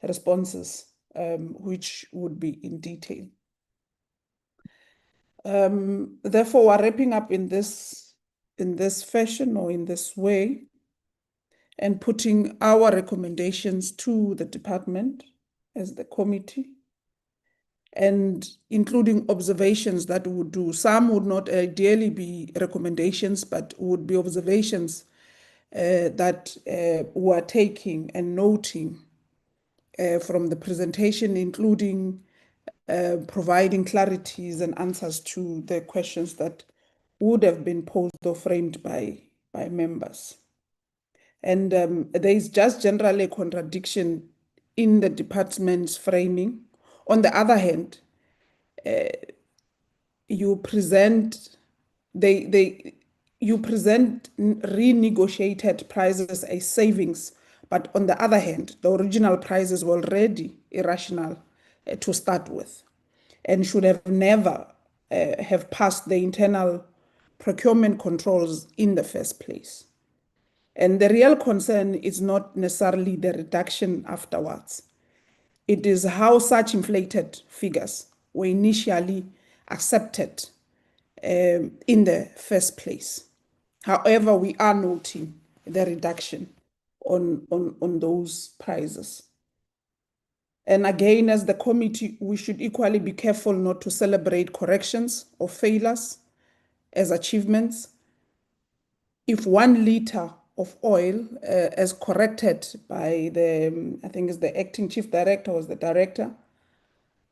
responses, which would be in detail. Therefore, we're wrapping up in this fashion or in this way and putting our recommendations to the department as the committee, and including observations that we would do. Some would not ideally be recommendations, but would be observations that we are taking and noting from the presentation, including providing clarities and answers to the questions that would have been posed or framed by members. And there is just generally a contradiction in the department's framing. On the other hand, you present renegotiated prices as savings, but on the other hand, the original prices were already irrational to start with, and should have never have passed the internal procurement controls in the first place. And the real concern is not necessarily the reduction afterwards. It is how such inflated figures were initially accepted in the first place. However, we are noting the reduction on those prices. And again, as the committee, we should equally be careful not to celebrate corrections or failures as achievements. If 1 liter of oil, as corrected by the, I think it's the acting chief director, was the director,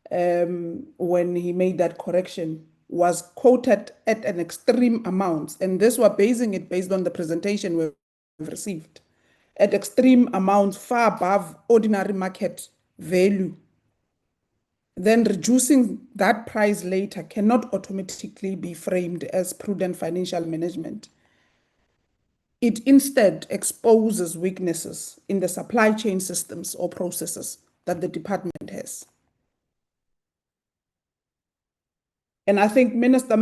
when he made that correction, was quoted at an extreme amount, and this we're basing it based on the presentation we've received, at extreme amounts far above ordinary market value, then reducing that price later cannot automatically be framed as prudent financial management. It instead exposes weaknesses in the supply chain systems or processes that the department has. And I think, Minister,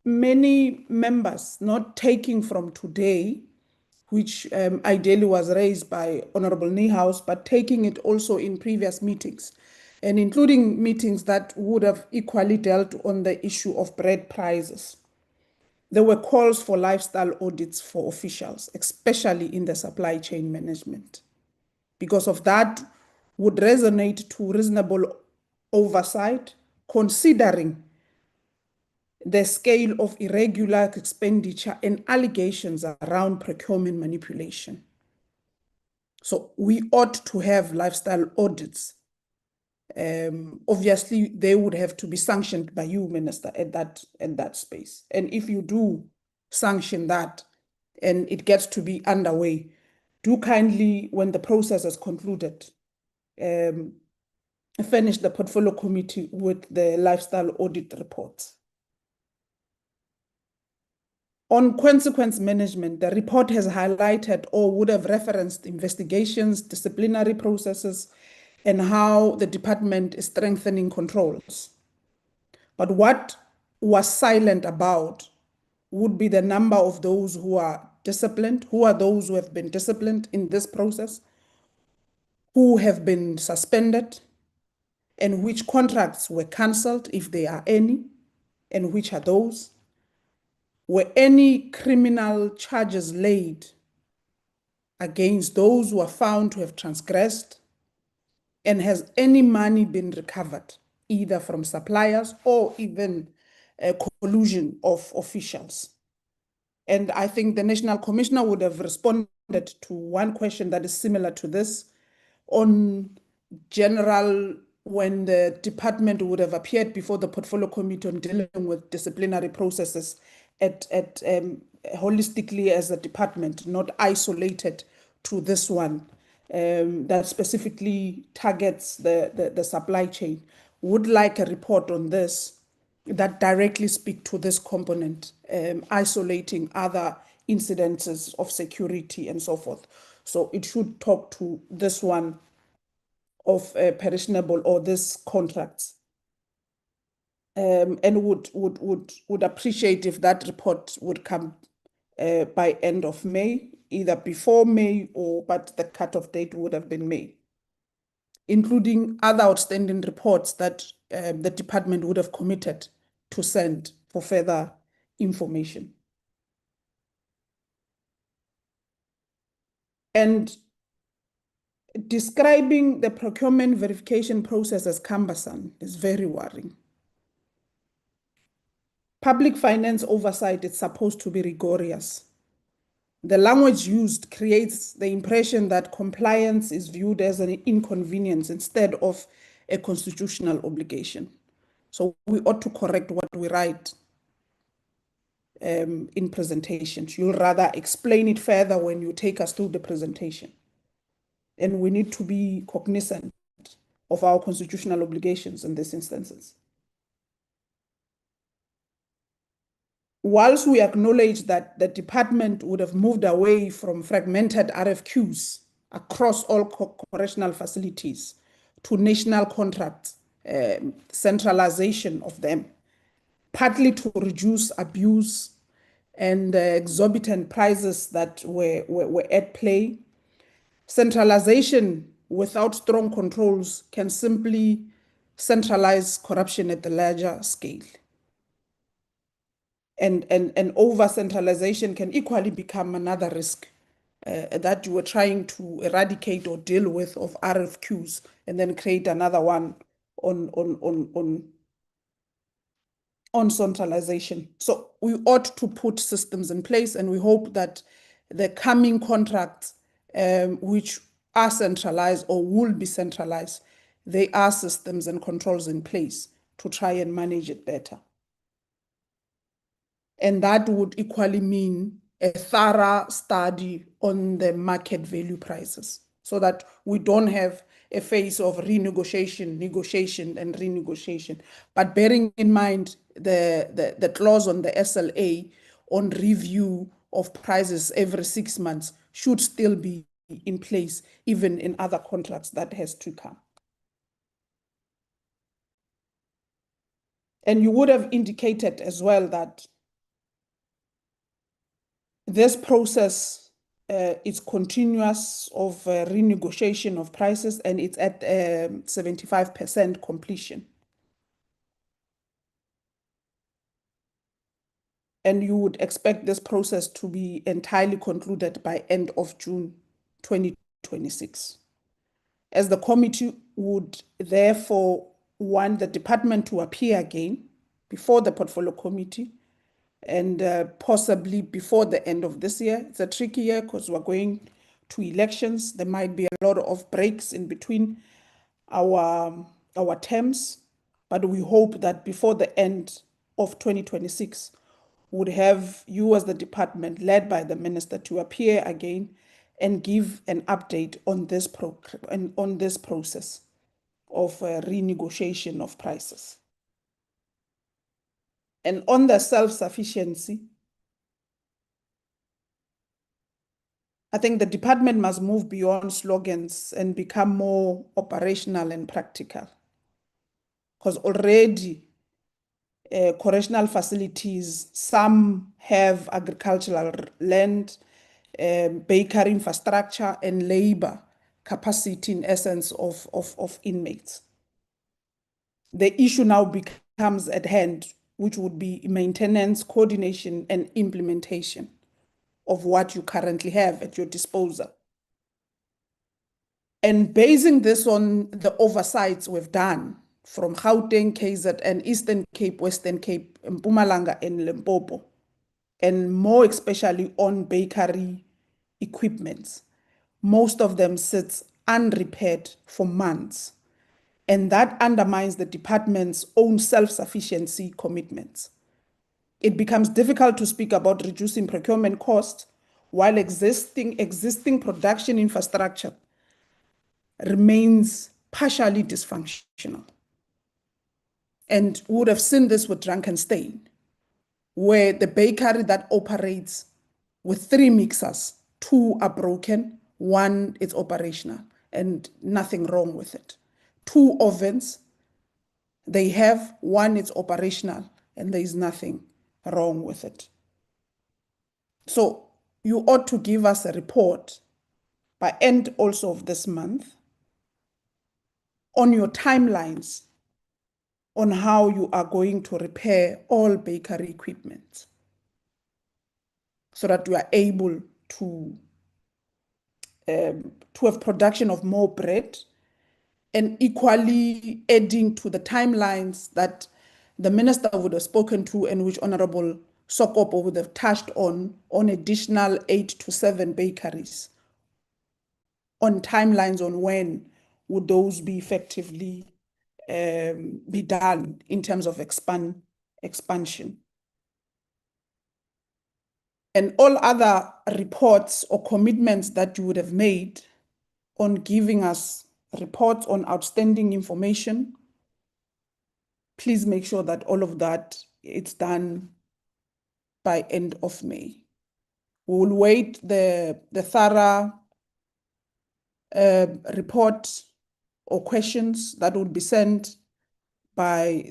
many members not taking from today, which ideally was raised by Honorable Niehaus, but taking it also in previous meetings, and including meetings that would have equally dealt on the issue of bread prices. There were calls for lifestyle audits for officials, especially in the supply chain management. Because of that, would resonate to reasonable oversight, considering the scale of irregular expenditure and allegations around procurement manipulation. So we ought to have lifestyle audits. Obviously, they would have to be sanctioned by you, Minister, at that space. And if you do sanction that and it gets to be underway, do kindly, when the process is concluded, furnish the portfolio committee with the lifestyle audit reports. On consequence management, the report has highlighted or would have referenced investigations, disciplinary processes, and how the department is strengthening controls. But what was silent about would be the number of those who are disciplined, who are those who have been disciplined in this process, who have been suspended, and which contracts were cancelled, if there are any, and which are those. Were any criminal charges laid against those who are found to have transgressed? And has any money been recovered, either from suppliers or even collusion of officials? And I think the National Commissioner would have responded to one question that is similar to this on general, when the department would have appeared before the portfolio committee on dealing with disciplinary processes holistically as a department, not isolated to this one, that specifically targets the supply chain. Would like a report on this that directly speak to this component, isolating other incidences of security and so forth. So it should talk to this one of perishable or this contracts. And would appreciate if that report would come by end of May, either before May but the cutoff date would have been May, including other outstanding reports that the department would have committed to send for further information. And describing the procurement verification process as cumbersome is very worrying. Public finance oversight is supposed to be rigorous. The language used creates the impression that compliance is viewed as an inconvenience instead of a constitutional obligation. So we ought to correct what we write in presentations. You'll rather explain it further when you take us through the presentation. And we need to be cognizant of our constitutional obligations in these instances. Whilst we acknowledge that the department would have moved away from fragmented RFQs across all correctional facilities to national contracts, centralization of them, partly to reduce abuse and exorbitant prices that were at play, centralization without strong controls can simply centralize corruption at a larger scale. And over-centralization can equally become another risk that you were trying to eradicate or deal with of RFQs and then create another one on centralization. So we ought to put systems in place, and we hope that the coming contracts which are centralized or will be centralized, there are systems and controls in place to try and manage it better. And that would equally mean a thorough study on the market value prices so that we don't have a phase of renegotiation, negotiation, and renegotiation. But bearing in mind the clause on the SLA on review of prices every 6 months should still be in place, even in other contracts that has to come. And you would have indicated as well that this process is continuous of renegotiation of prices, and it's at 75% completion. And you would expect this process to be entirely concluded by end of June 2026. As the committee would therefore want the department to appear again before the portfolio committee and possibly before the end of this year. It's a tricky year because we're going to elections. There might be a lot of breaks in between our terms, but we hope that before the end of 2026, would have you as the department led by the minister to appear again and give an update on this process of renegotiation of prices. And on the self-sufficiency, I think the department must move beyond slogans and become more operational and practical. Because already correctional facilities, some have agricultural land, bakery infrastructure, and labor capacity in essence of inmates. The issue now becomes at hand, which would be maintenance, coordination, and implementation of what you currently have at your disposal. And basing this on the oversights we've done from Gauteng, KZN, Eastern Cape, Western Cape, Mpumalanga, and Limpopo, and more especially on bakery equipment, most of them sits unrepaired for months. And that undermines the department's own self-sufficiency commitments. It becomes difficult to speak about reducing procurement costs while existing production infrastructure remains partially dysfunctional. And we would have seen this with Drakenstein, where the bakery that operates with 3 mixers, 2 are broken, 1 is operational, and nothing wrong with it. 2 ovens, they have, 1 is operational, and there is nothing wrong with it. So you ought to give us a report by end also of this month on your timelines on how you are going to repair all bakery equipment so that we are able to have production of more bread, and equally adding to the timelines that the minister would have spoken to and which Honorable Sokopo would have touched on additional 8 to 7 bakeries, on timelines on when would those be effectively be done in terms of expansion. And all other reports or commitments that you would have made on giving us reports on outstanding information, please make sure that all of that it's done by end of May. We will wait the thorough report or questions that would be sent by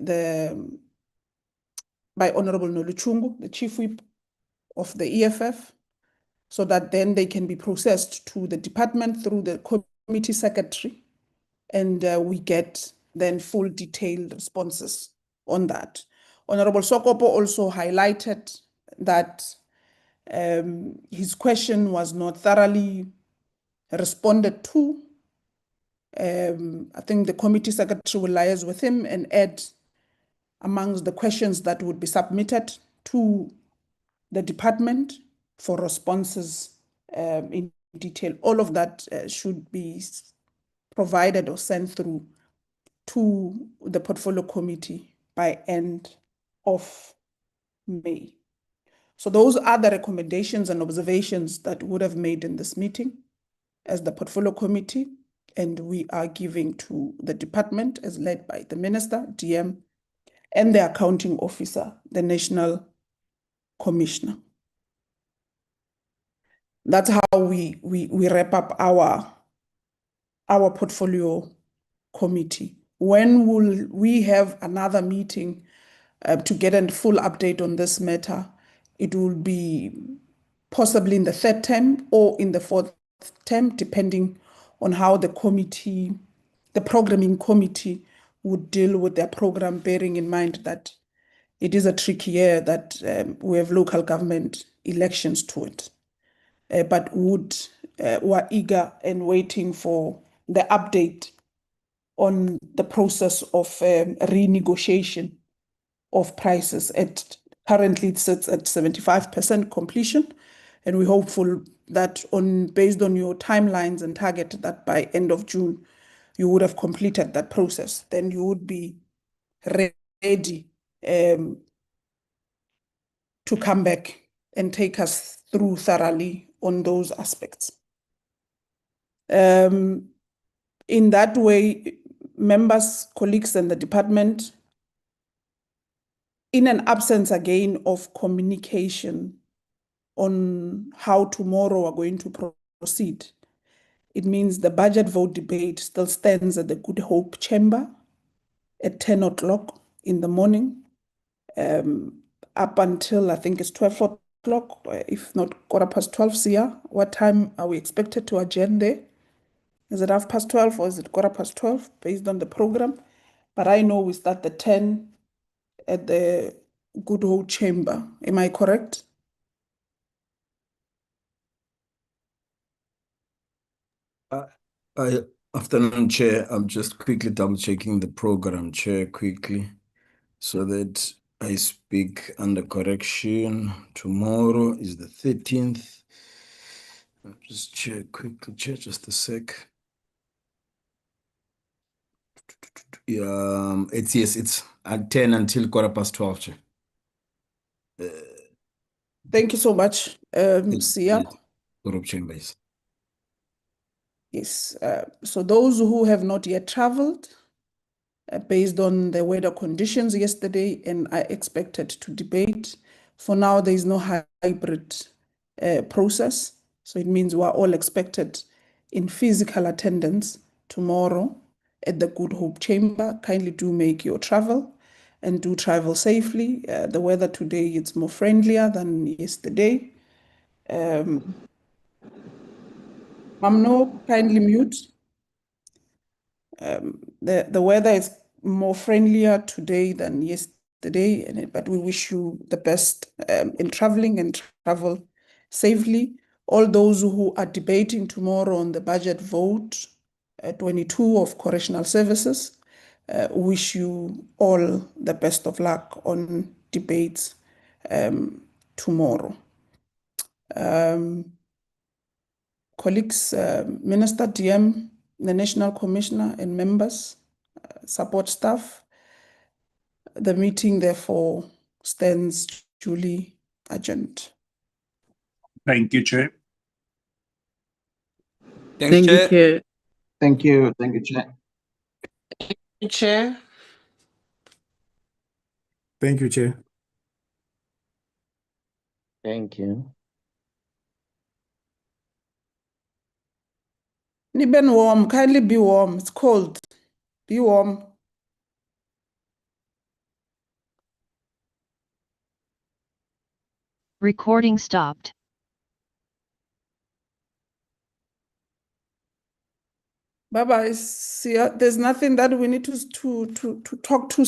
Honorable Noluchungu, the Chief Whip of the EFF, so that then they can be processed to the department through the committee secretary, and we get then full detailed responses on that. Honorable Sokopo also highlighted that his question was not thoroughly responded to. I think the committee secretary will liaise with him and add amongst the questions that would be submitted to the department for responses in detail. All of that should be provided or sent through to the portfolio committee by end of May. So those are the recommendations and observations that would have made in this meeting as the portfolio committee, and we are giving to the department as led by the minister, DM, and the accounting officer, the national commissioner. That's how we wrap up our portfolio committee. When will we have another meeting to get a full update on this matter? It will be possibly in the 3rd term or in the 4th term, depending on how the committee, the programming committee, would deal with their program, bearing in mind that it is a tricky year that we have local government elections to it. But we're eager and waiting for the update on the process of renegotiation of prices. Currently it sits at 75% completion, and we're hopeful that based on your timelines and target that by end of June, you would have completed that process. Then you would be ready to come back and take us through thoroughly on those aspects. In that way, members, colleagues, and the department, in an absence again of communication on how tomorrow we're going to proceed, it means the budget vote debate still stands at the Good Hope Chamber at 10 o'clock in the morning, up until I think it's 12 o'clock, if not 12:15, Sia. What time are we expected to adjourn there? Is it 12:30 or is it 12:15 based on the program? But I know we start the 10 at the Good Hope Chamber. Am I correct? Afternoon, Chair. I'm just quickly double checking the program, Chair, quickly, so that I speak under correction. Tomorrow is the 13th. I'll just check quickly, Chair, just a sec. Yeah, it's at 10 until 12:15, Chair. Thank you so much, Sia. Group chambers. Yes. So those who have not yet traveled, based on the weather conditions yesterday, and I expected to debate. For now, there is no hybrid process. So it means we're all expected in physical attendance tomorrow at the Good Hope Chamber. Kindly do make your travel and do travel safely. The weather today is more friendlier than yesterday. Mamno, kindly mute. The weather is more friendlier today than yesterday, but we wish you the best in traveling and travel safely. All those who are debating tomorrow on the budget vote 22 of Correctional Services, wish you all the best of luck on debates tomorrow. Colleagues, Minister, DM, the National Commissioner and members, support staff, the meeting therefore stands duly adjourned. Thank you, Chair. Thanks, Thank you, Chair. Chair. Thank you, Chair. Chair. Thank you, Chair. Thank you. Niben warm, kindly be warm. It's cold. Be warm. Recording stopped. Bye-bye. See ya. There's nothing that we need to talk to.